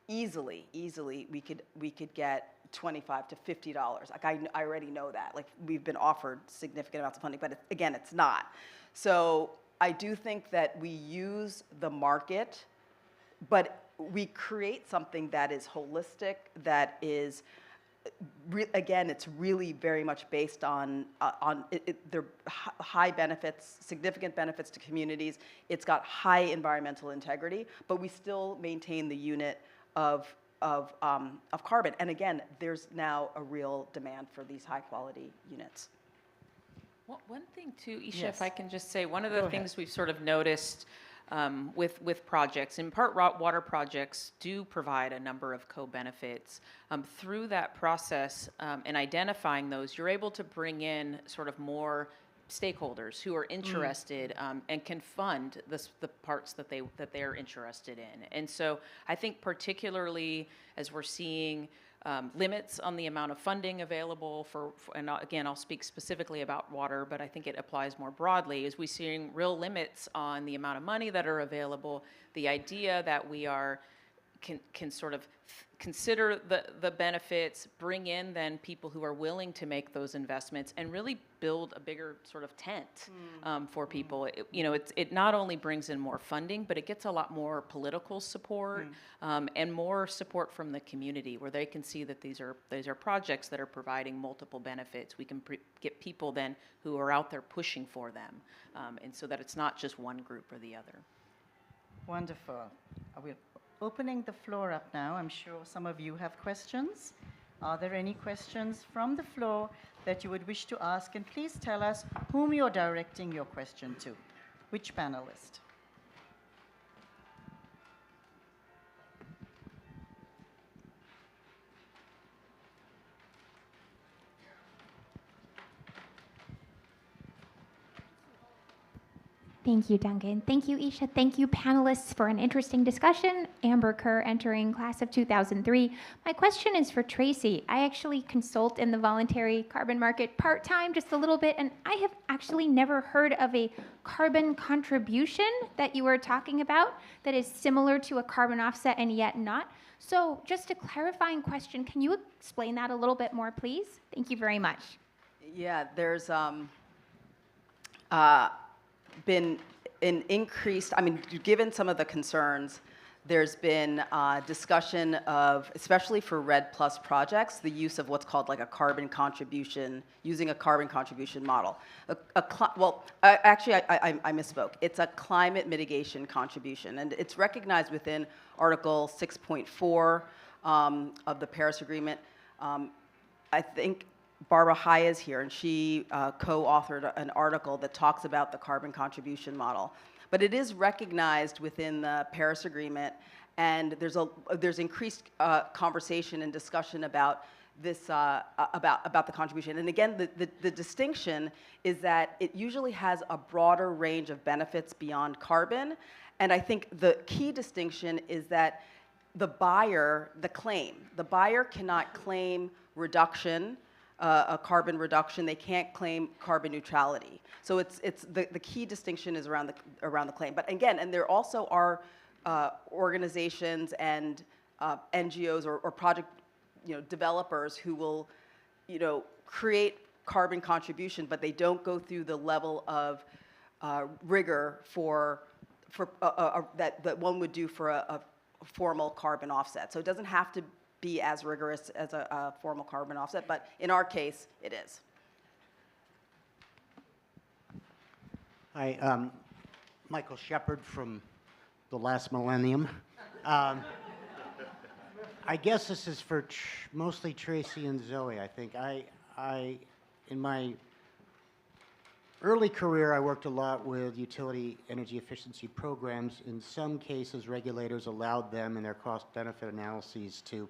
we could get $25 to $50. Like I already know that. Like we've been offered significant amounts of funding, but again, it's not. So I do think that we use the market, but we create something that is holistic, that is, again, it's really very much based on their high benefits, significant benefits to communities. It's got high environmental integrity, but we still maintain the unit of carbon. And again, there's now a real demand for these high quality units. Well, one thing too, Isha, Yes. if I can just say, one of the things we've sort of noticed with projects, in part water projects do provide a number of co-benefits. Through that process and identifying those, you're able to bring in sort of more stakeholders who are interested and can fund the parts that they're interested in. And so I think particularly as we're seeing limits on the amount of funding available and again, I'll speak specifically about water, but I think it applies more broadly, is we're seeing real limits on the amount of money that are available. The idea that we can sort of consider the benefits, bring in then people who are willing to make those investments and really build a bigger sort of tent for people. It not only brings in more funding, but it gets a lot more political support and more support from the community, where they can see that these are projects that are providing multiple benefits. We can get people then who are out there pushing for them, and so that it's not just one group or the other. Wonderful. We're opening the floor up now. I'm sure some of you have questions. Are there any questions from the floor that you would wish to ask? And please tell us whom you're directing your question to. Which panelist? Thank you, Duncan. Thank you, Isha. Thank you, panelists, for an interesting discussion. Amber Kerr, entering class of 2003. My question is for Tracey. I actually consult in the voluntary carbon market part-time, just a little bit, and I have actually never heard of a carbon contribution that you were talking about that is similar to a carbon offset and yet not. So just a clarifying question, can you explain that a little bit more, please? Thank you very much. Yeah, there's been an increased, I mean, given some of the concerns, there's been discussion of, especially for REDD+ projects, the use of what's called like a carbon contribution, using a carbon contribution model. Actually, I misspoke. It's a climate mitigation contribution, and it's recognized within Article 6.4 of the Paris Agreement. I think Barbara Hai is here, and she co-authored an article that talks about the carbon contribution model. But it is recognized within the Paris Agreement, and there's increased conversation and discussion about this about the contribution. And again, the distinction is that it usually has a broader range of benefits beyond carbon. And I think the key distinction is that the buyer cannot claim reduction, a carbon reduction. They can't claim carbon neutrality. So it's the key distinction is around the claim. But again, and there also are organizations and NGOs or project developers who will create carbon contribution, but they don't go through the level of rigor that one would do for a formal carbon offset. So it doesn't have to be as rigorous as a formal carbon offset, but in our case, it is. Hi, Michael Shepard from the last millennium. I guess this is for mostly Tracey and Zoe, I think. In my early career, I worked a lot with utility energy efficiency programs. In some cases, regulators allowed them in their cost-benefit analyses to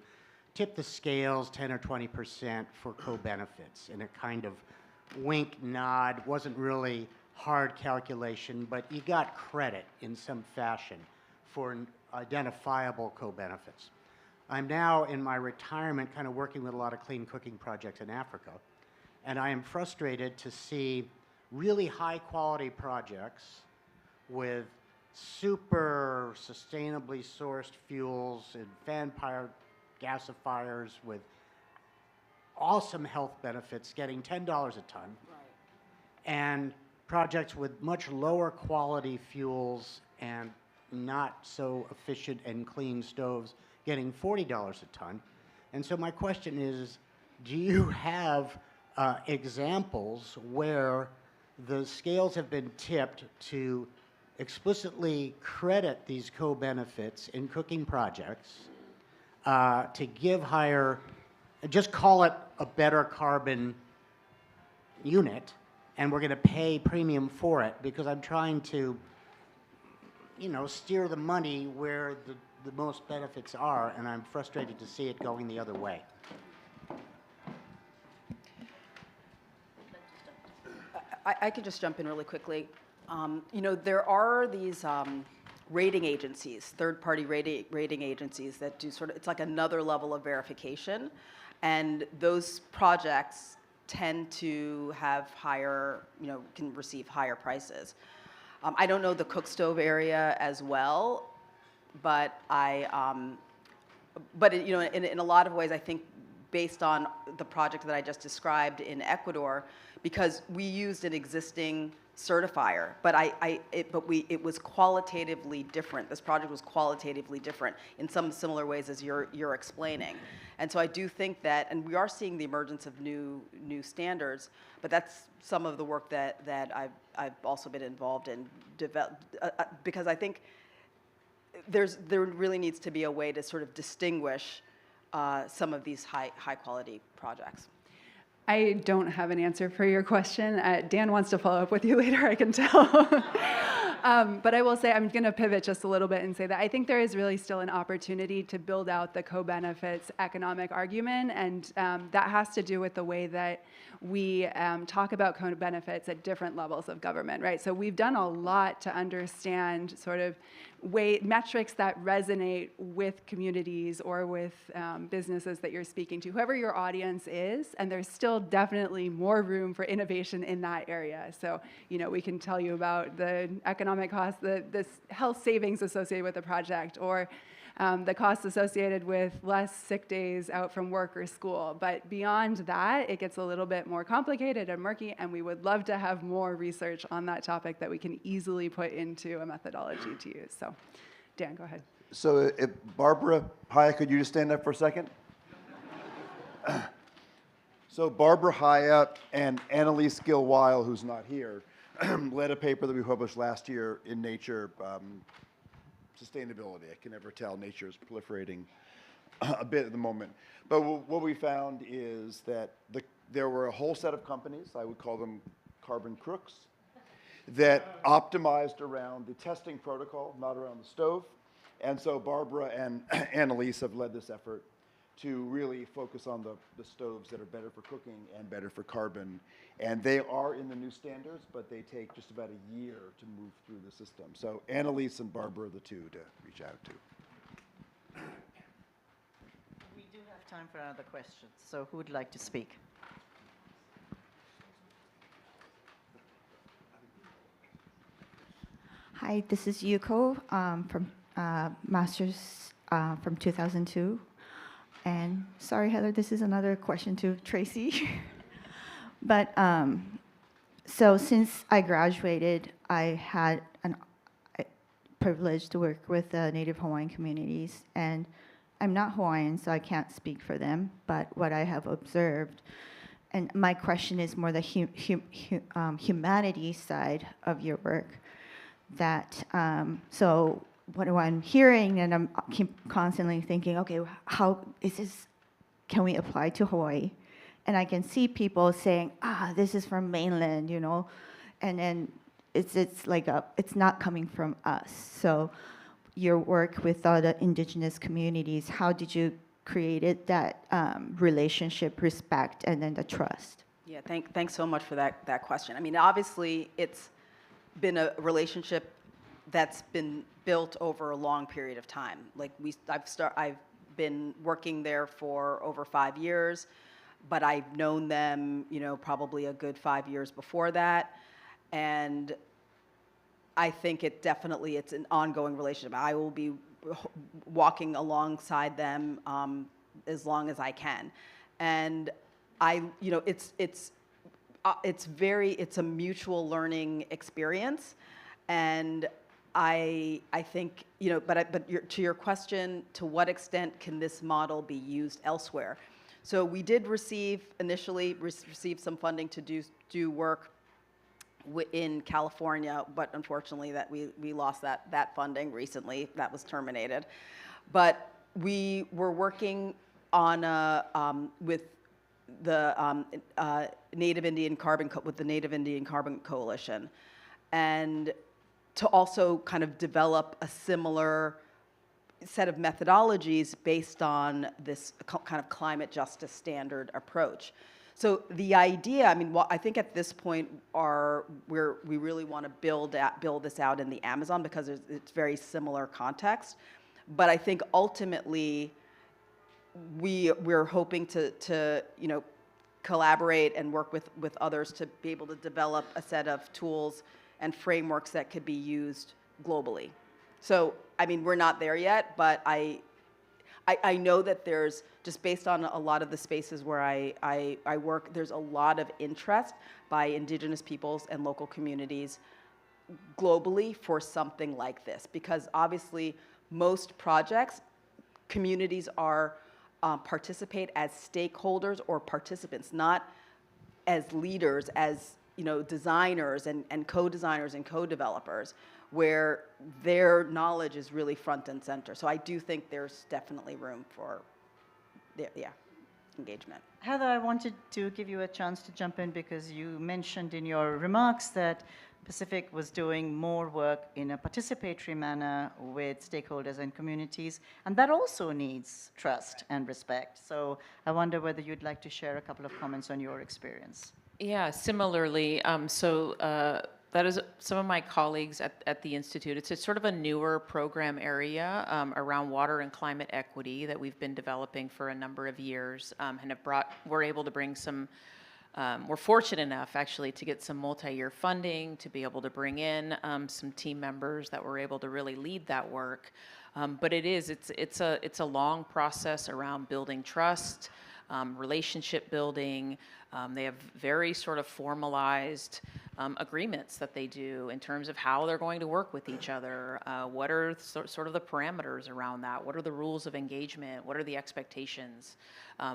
tip the scales 10 or 20% for co-benefits in a kind of wink, nod. Wasn't really hard calculation, but you got credit in some fashion for identifiable co-benefits. I'm now in my retirement kind of working with a lot of clean cooking projects in Africa, and I am frustrated to see really high quality projects with super sustainably sourced fuels and fan-powered gasifiers with awesome health benefits getting $10 a ton, right, and projects with much lower quality fuels and not so efficient and clean stoves getting $40 a ton. And so my question is, do you have examples where the scales have been tipped to explicitly credit these co-benefits in cooking projects to give higher, just call it a better carbon unit, and we're going to pay premium for it, because I'm trying to steer the money where the most benefits are, and I'm frustrated to see it going the other way. I can just jump in really quickly. There are these rating agencies, third-party rating agencies that do it's like another level of verification, and those projects tend to have higher, can receive higher prices. I don't know the cook stove area as well, but in a lot of ways, I think based on the project that I just described in Ecuador, because we used an existing certifier, but it was qualitatively different. This project was qualitatively different in some similar ways as you're explaining. And so I do think that, and we are seeing the emergence of new standards, but that's some of the work that I've also been involved in, because I think there really needs to be a way to sort of distinguish some of these high quality projects. I don't have an answer for your question. Dan wants to follow up with you later, I can tell. But I will say, I'm going to pivot just a little bit and say that I think there is really still an opportunity to build out the co-benefits economic argument, and that has to do with the way that we talk about co-benefits at different levels of government, right? So we've done a lot to understand sort of metrics that resonate with communities or with businesses that you're speaking to, whoever your audience is, and there's still definitely more room for innovation in that area. So, we can tell you about the economic costs, the health savings associated with the project, or the costs associated with less sick days out from work or school. But beyond that, it gets a little bit more complicated and murky, and we would love to have more research on that topic that we can easily put into a methodology to use. So, Dan, go ahead. So if Barbara Hai, could you just stand up for a second? So Barbara Hai and Annalise Gill-Weil, who's not here, led a paper that we published last year in Nature, Sustainability. I can never tell, nature is proliferating a bit at the moment. But what we found is that there were a whole set of companies, I would call them carbon crooks, that optimized around the testing protocol, not around the stove. And so Barbara and Annalise have led this effort to really focus on the stoves that are better for cooking and better for carbon. And they are in the new standards, but they take just about a year to move through the system. So Annalise and Barbara are the two to reach out to. We do have time for other questions, so who would like to speak? Hi, this is Yuko from Masters from 2002. And sorry, Heather, this is another question to Tracey. But so since I graduated, I had a privilege to work with Native Hawaiian communities. And I'm not Hawaiian, so I can't speak for them. But what I have observed, and my question is more the humanity side of your work. That so what I'm hearing, and I'm constantly thinking, okay, how is this? Can we apply to Hawaii? And I can see people saying, this is from mainland, you know, and then it's like it's not coming from us. So your work with other indigenous communities, how did you create that relationship, respect, and then the trust? Yeah, thanks so much for that question. I mean, obviously, it's been a relationship that's been built over a long period of time. Like I've been working there for over 5 years, but I've known them, you know, probably a good 5 years before that, and I think it's an ongoing relationship. I will be walking alongside them as long as I can, and it's a mutual learning experience, and I think, you know, to your question, to what extent can this model be used elsewhere? So we did initially receive some funding to do work in California, but unfortunately that we lost that funding recently. That was terminated. But we were working on with the Native Indian Carbon Coalition, and to also kind of develop a similar set of methodologies based on this kind of climate justice standard approach. So the idea, I mean, I think at this point we really want to build this out in the Amazon because it's very similar context. But I think ultimately we're hoping to you know, collaborate and work with others to be able to develop a set of tools and frameworks that could be used globally. So, I mean, we're not there yet, but I know that there's, just based on a lot of the spaces where I work, there's a lot of interest by indigenous peoples and local communities globally for something like this. Because obviously, most projects, communities are participate as stakeholders or participants, not as leaders, as, you know, designers and co-designers and co-developers, where their knowledge is really front and center. So I do think there's definitely room for, engagement. Heather, I wanted to give you a chance to jump in because you mentioned in your remarks that Pacific was doing more work in a participatory manner with stakeholders and communities, and that also needs trust and respect. So I wonder whether you'd like to share a couple of comments on your experience. Yeah, similarly, that is some of my colleagues at the Institute. It's sort of a newer program area around water and climate equity that we've been developing for a number of years, and we're able to bring some, we're fortunate enough actually to get some multi-year funding to be able to bring in some team members that were able to really lead that work. But it's a long process around building trust, relationship building. They have very sort of formalized agreements that they do in terms of how they're going to work with each other. What are sort of the parameters around that? What are the rules of engagement? What are the expectations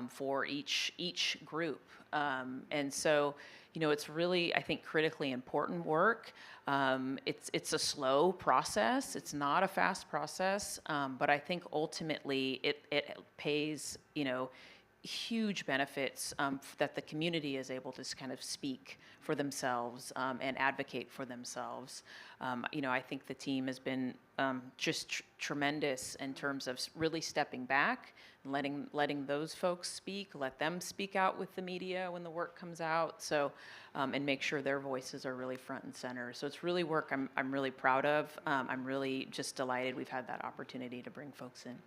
for each group? And so, you know, it's really, I think, critically important work. It's a slow process. It's not a fast process, but I think ultimately it pays, you know, huge benefits that the community is able to kind of speak for themselves and advocate for themselves. You know, I think the team has been just tremendous in terms of really stepping back, and letting those folks speak, let them speak out with the media when the work comes out, so and make sure their voices are really front and center. So it's really work I'm really proud of. I'm really just delighted we've had that opportunity to bring folks in.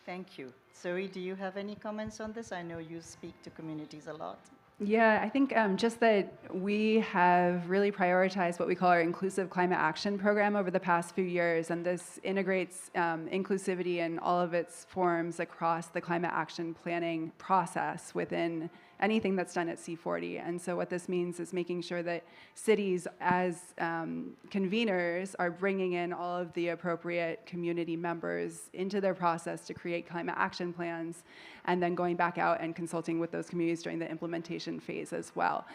Thank you. Zoe, do you have any comments on this? I know you speak to communities a lot. Yeah, I think just that we have really prioritized what we call our Inclusive Climate Action Program over the past few years, and this integrates inclusivity in all of its forms across the climate action planning process within anything that's done at C40. And so what this means is making sure that cities as conveners are bringing in all of the appropriate community members into their process to create climate action plans, and then going back out and consulting with those communities during the implementation phase as well.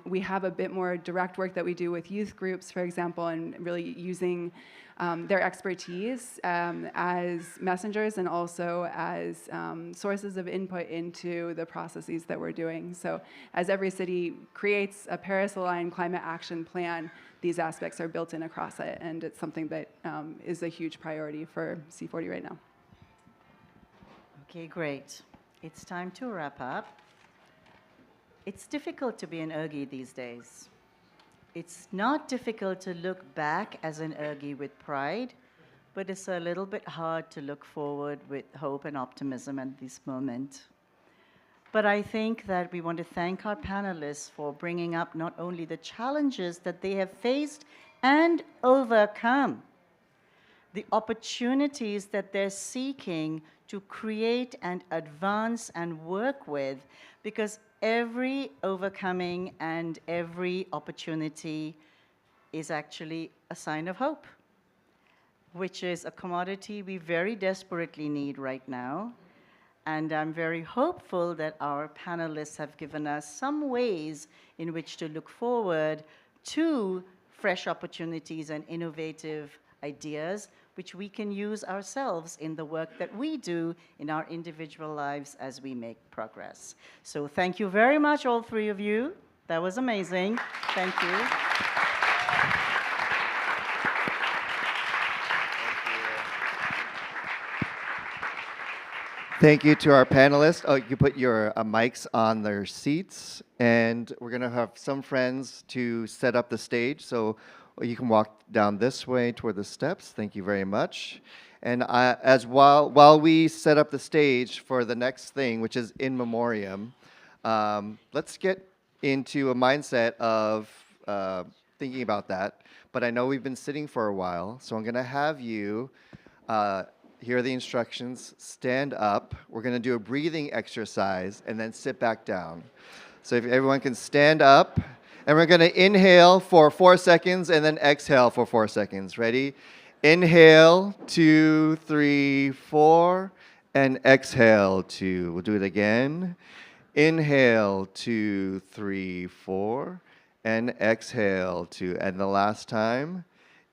We have a bit more direct work that we do with youth groups, for example, and really using their expertise as messengers and also as sources of input into the processes that we're doing. So as every city creates a Paris-aligned climate action plan, these aspects are built in across it, and it's something that is a huge priority for C40 right now. Okay, great. It's time to wrap up. It's difficult to be an ERGie these days. It's not difficult to look back as an ERGie with pride, but it's a little bit hard to look forward with hope and optimism at this moment. But I think that we want to thank our panelists for bringing up not only the challenges that they have faced and overcome, the opportunities that they're seeking to create and advance and work with, because every overcoming and every opportunity is actually a sign of hope, which is a commodity we very desperately need right now. And I'm very hopeful that our panelists have given us some ways in which to look forward to fresh opportunities and innovative ideas, which we can use ourselves in the work that we do in our individual lives as we make progress. So thank you very much, all three of you. That was amazing. Thank you. Thank you to our panelists. Oh, you put your mics on their seats, and we're going to have some friends to set up the stage. So you can walk down this way toward the steps. Thank you very much. And while we set up the stage for the next thing, which is in memoriam, let's get into a mindset of thinking about that. But I know we've been sitting for a while, so I'm going to have you, here are the instructions, stand up. We're going to do a breathing exercise and then sit back down. So if everyone can stand up. And we're going to inhale for 4 seconds and then exhale for 4 seconds. Ready? Inhale, 2, 3, 4, and exhale 2. We'll do it again. Inhale, 2, 3, 4, and exhale 2. And the last time.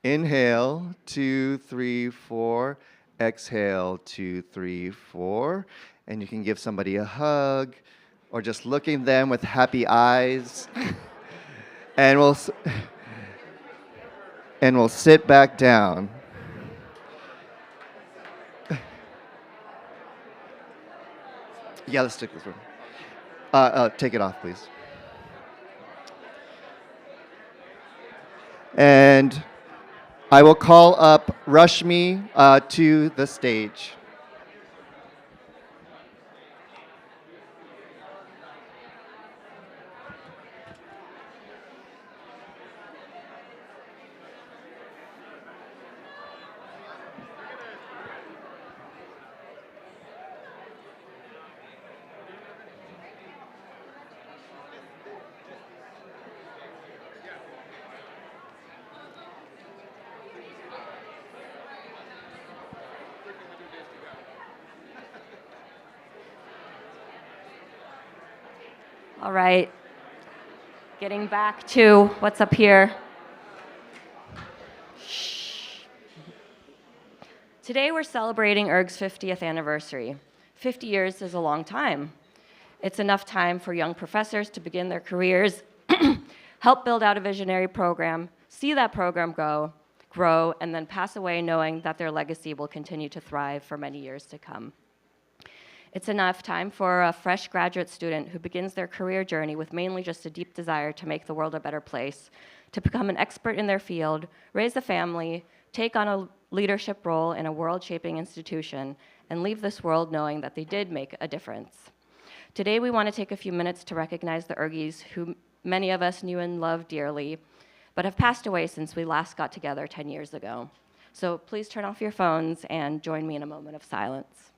Inhale, 2, 3, 4, exhale 2, 3, 4. And you can give somebody a hug or just look at them with happy eyes. And we'll sit back down. Yeah, let's stick this one. Take it off, please. And I will call up Rashmi to the stage. All right. Getting back to what's up here. Today we're celebrating ERG's 50th anniversary. 50 years is a long time. It's enough time for young professors to begin their careers, help build out a visionary program, see that program grow, and then pass away knowing that their legacy will continue to thrive for many years to come. It's enough time for a fresh graduate student who begins their career journey with mainly just a deep desire to make the world a better place, to become an expert in their field, raise a family, take on a leadership role in a world-shaping institution, and leave this world knowing that they did make a difference. Today, we want to take a few minutes to recognize the ERGies who many of us knew and loved dearly, but have passed away since we last got together 10 years ago. So please turn off your phones and join me in a moment of silence.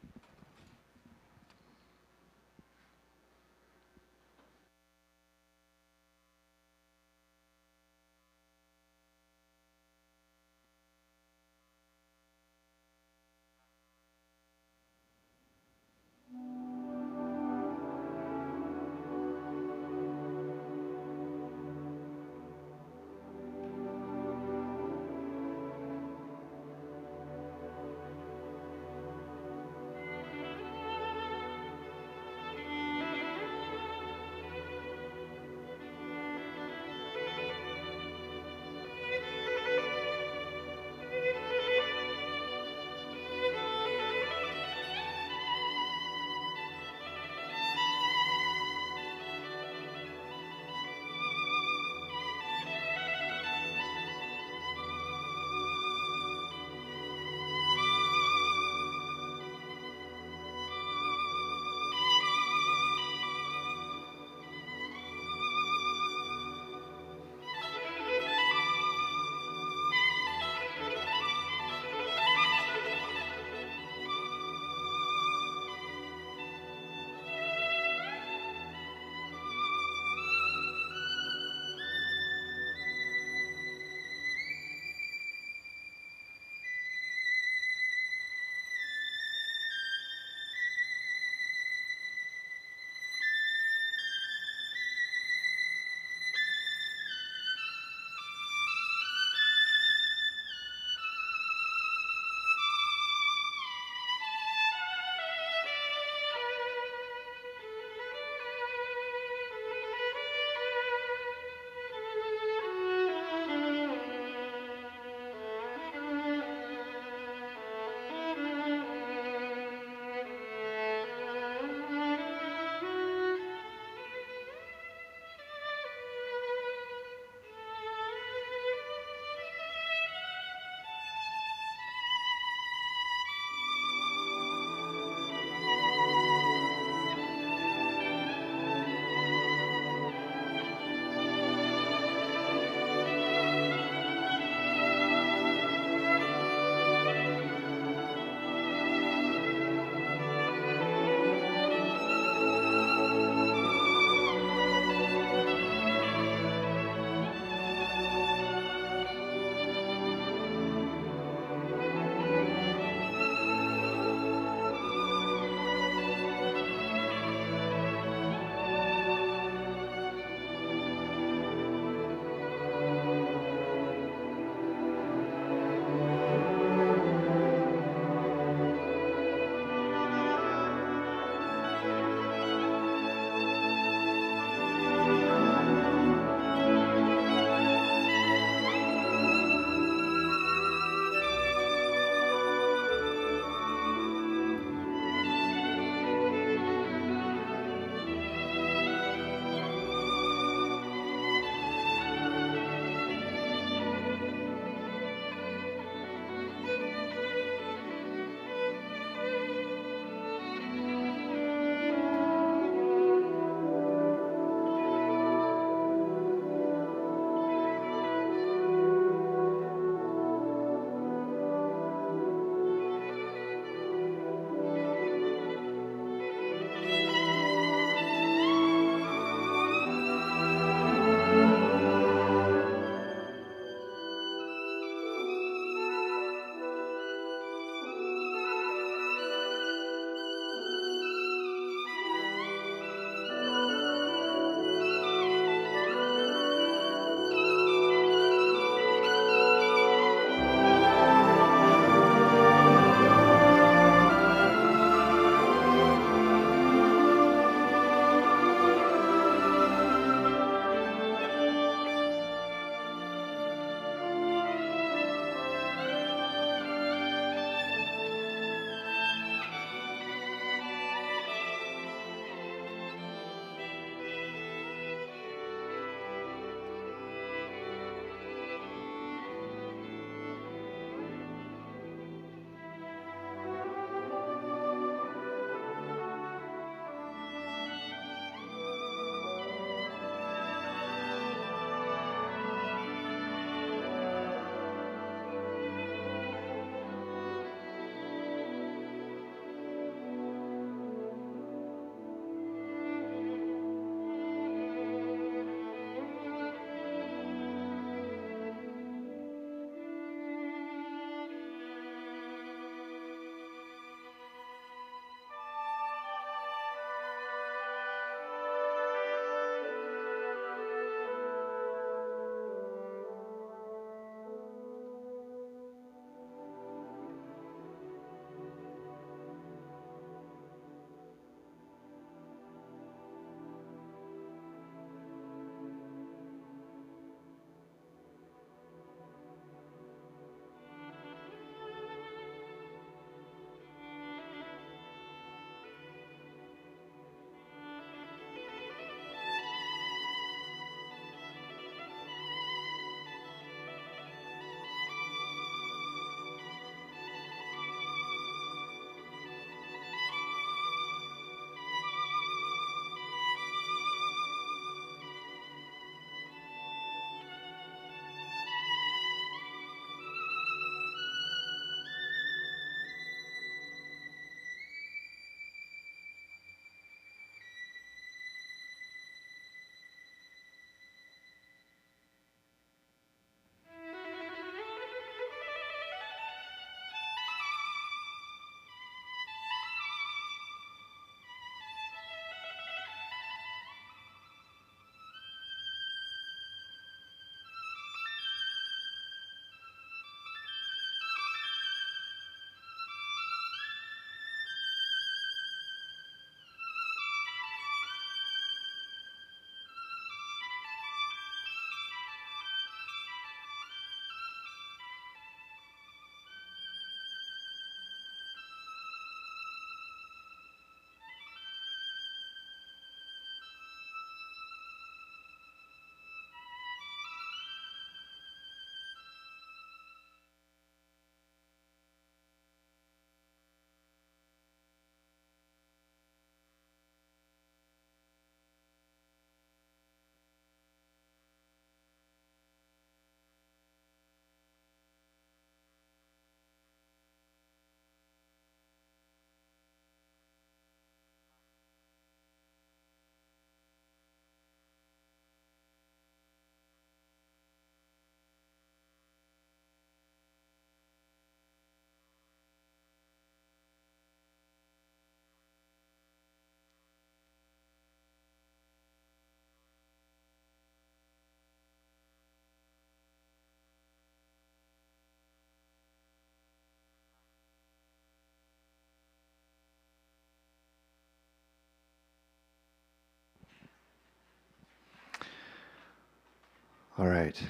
All right.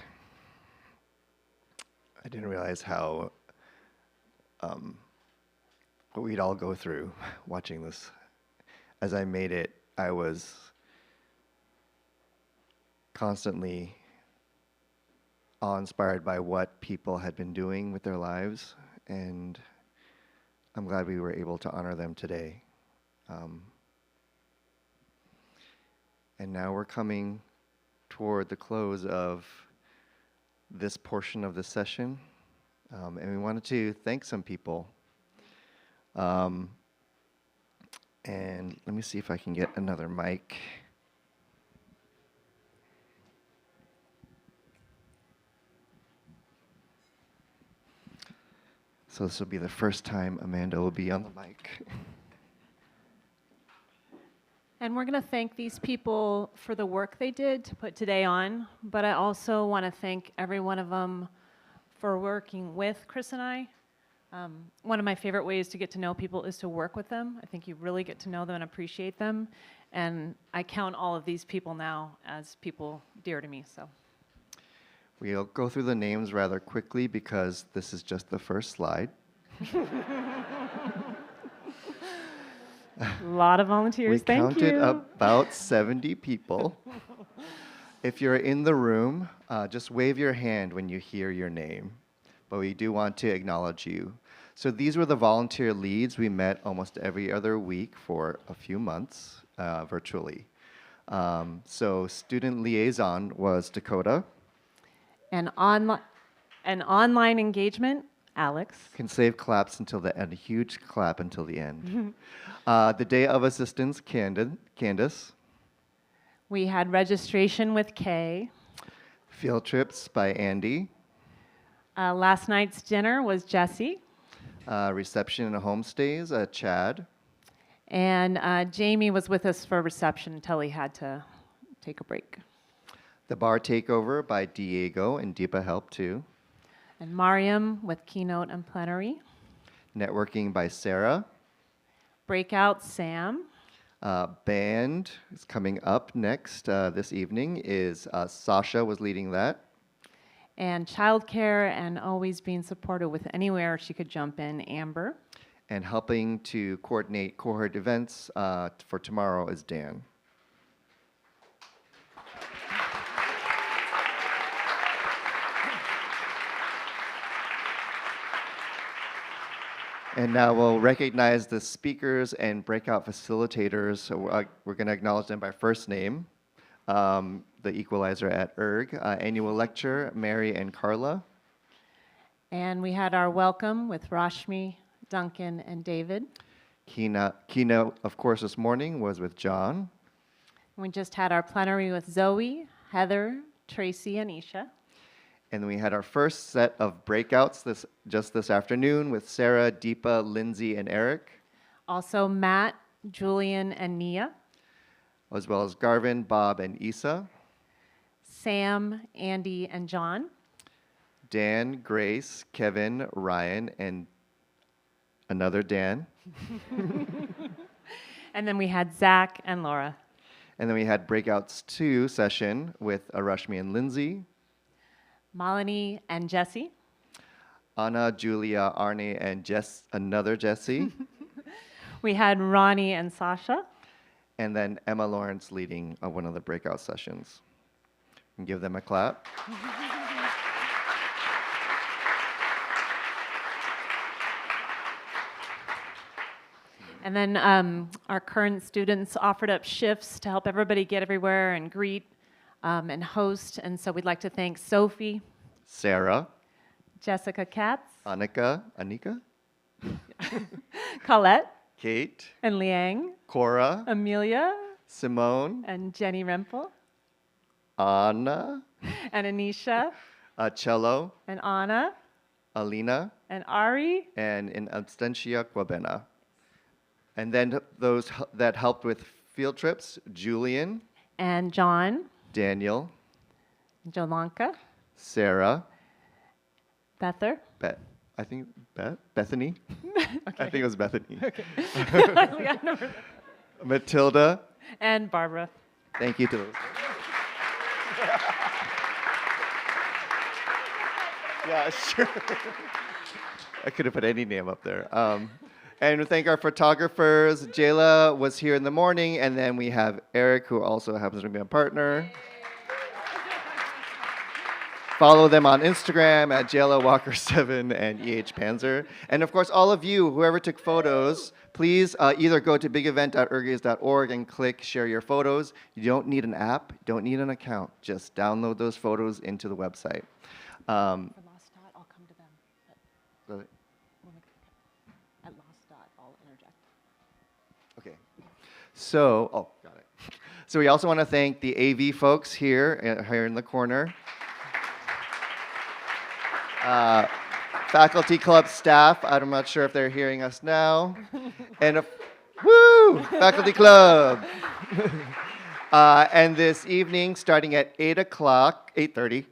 I didn't realize how what we'd all go through watching this. As I made it, I was constantly awe-inspired by what people had been doing with their lives, and I'm glad we were able to honor them today. And now we're coming toward the close of this portion of the session, and we wanted to thank some people. And let me see if I can get another mic. So this will be the first time Amanda will be on the mic. And we're going to thank these people for the work they did to put today on, but I also want to thank every one of them for working with Chris and I. One of my favorite ways to get to know people is to work with them. I think you really get to know them and appreciate them. And I count all of these people now as people dear to me. So We'll go through the names rather quickly because this is just the first slide. a lot of volunteers, thank you. We counted about 70 people. If you're in the room, just wave your hand when you hear your name. But we do want to acknowledge you. So these were the volunteer leads. We met almost every other week for a few months virtually. So student liaison was Dakota. And online engagement, Alex. Can save claps until the end, a huge clap until the end. The day of assistance, Candace. We had registration with Kay. Field trips by Andy. Last night's dinner was Jesse. Reception and homestays, Chad. And Jamie was with us for reception until he had to take a break. The bar takeover by Diego, and Deepa helped too. And Memoriam with keynote and plenary. Networking by Sarah. Breakout, Sam. Band is coming up next this evening is Sasha was leading that. And childcare and always being supportive with anywhere she could jump in, Amber. And helping to coordinate cohort events for tomorrow is Dan. And now we'll recognize the speakers and breakout facilitators. So we're going to acknowledge them by first name. The equalizer at ERG, annual lecture, Mary and Carla. And we had our welcome with Rashmi, Duncan, and David. Keynote, of course, this morning was with John. We just had our plenary with Zoe, Heather, Tracey, and Isha. And then we had our first set of breakouts this afternoon with Sarah, Deepa, Lindsay, and Eric. Also Matt, Julian, and Nia. As well as Garvin, Bob, and Isa. Sam, Andy, and John. Dan, Grace, Kevin, Ryan, and another Dan. And then we had Zach and Laura. And then we had Breakouts 2 session with Rashmi and Lindsay. Malini and Jesse. Anna, Julia, Arne, and another Jesse. We had Ronnie and Sasha. And then Emma Lawrence leading one of the breakout sessions. And give them a clap. And then our current students offered up shifts to help everybody get everywhere and greet and host. And so we'd like to thank Sophie, Sarah, Jessica Katz, Anika, Colette, Kate, and Liang, Cora, Amelia, Simone, and Jenny Rempel, Anna, and Anisha, Cello, and Anna, Alina, and Ari, and in absentia Quabena. And then those that helped with field trips, Julian, and John, Daniel, Jolanka, Sarah, Bether. I think Bethany. Okay. I think it was Bethany. Okay. Matilda. And Barbara. Thank you to those. Yeah, sure. I could have put any name up there. And we thank our photographers. Jayla was here in the morning, and then we have Eric, who also happens to be a partner. Follow them on Instagram at JLWalker7 and EH Panzer. And of course, all of you, whoever took photos, please either go to bigevent.ergies.org and click share your photos. You don't need an app, you don't need an account. Just download those photos into the website. For Lost Dot, I'll come to them. Really? At Lost Dot, I'll interject. Okay. So, got it. So we also want to thank the AV folks here in the corner. Faculty club staff, I'm not sure if they're hearing us now. And woo, faculty club. And this evening, starting at 8:30,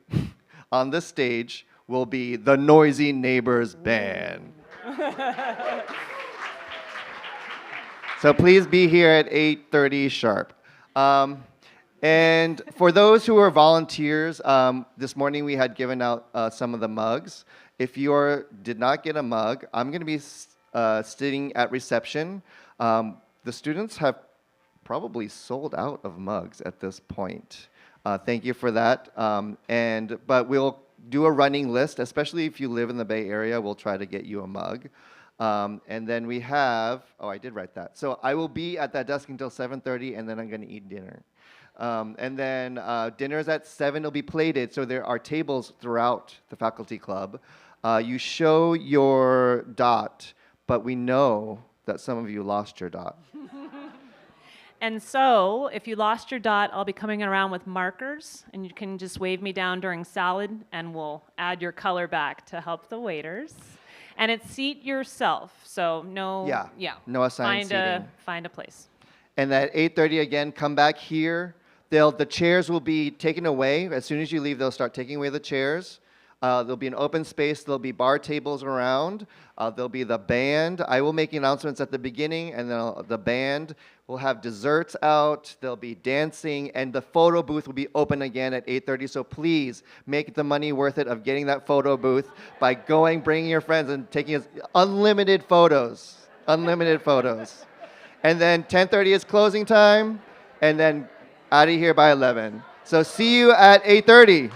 on the stage will be the Noisy Neighbors Band. So please be here at 8:30 sharp. And for those who are volunteers, this morning we had given out some of the mugs. If you did not get a mug, I'm going to be sitting at reception. The students have probably sold out of mugs at this point. Thank you for that. But we'll do a running list, especially if you live in the Bay Area, we'll try to get you a mug. And then we have, I did write that. So I will be at that desk until 7:30, and then I'm going to eat dinner. And then dinner's at 7, it'll be plated, so there are tables throughout the faculty club. You show your dot, but we know that some of you lost your dot. And so, if you lost your dot, I'll be coming around with markers, and you can just wave me down during salad, and we'll add your color back to help the waiters. And it's seat yourself, so no assigned seating. Find a place. And at 8:30 again, come back here. The chairs will be taken away. As soon as you leave, they'll start taking away the chairs. There'll be an open space. There'll be bar tables around. There'll be the band. I will make announcements at the beginning, and then the band will have desserts out. There'll be dancing, and the photo booth will be open again at 8:30. So please make the money worth it of getting that photo booth by bringing your friends and taking unlimited photos. Unlimited photos. And then 10:30 is closing time, and then out of here by 11. So see you at 8:30.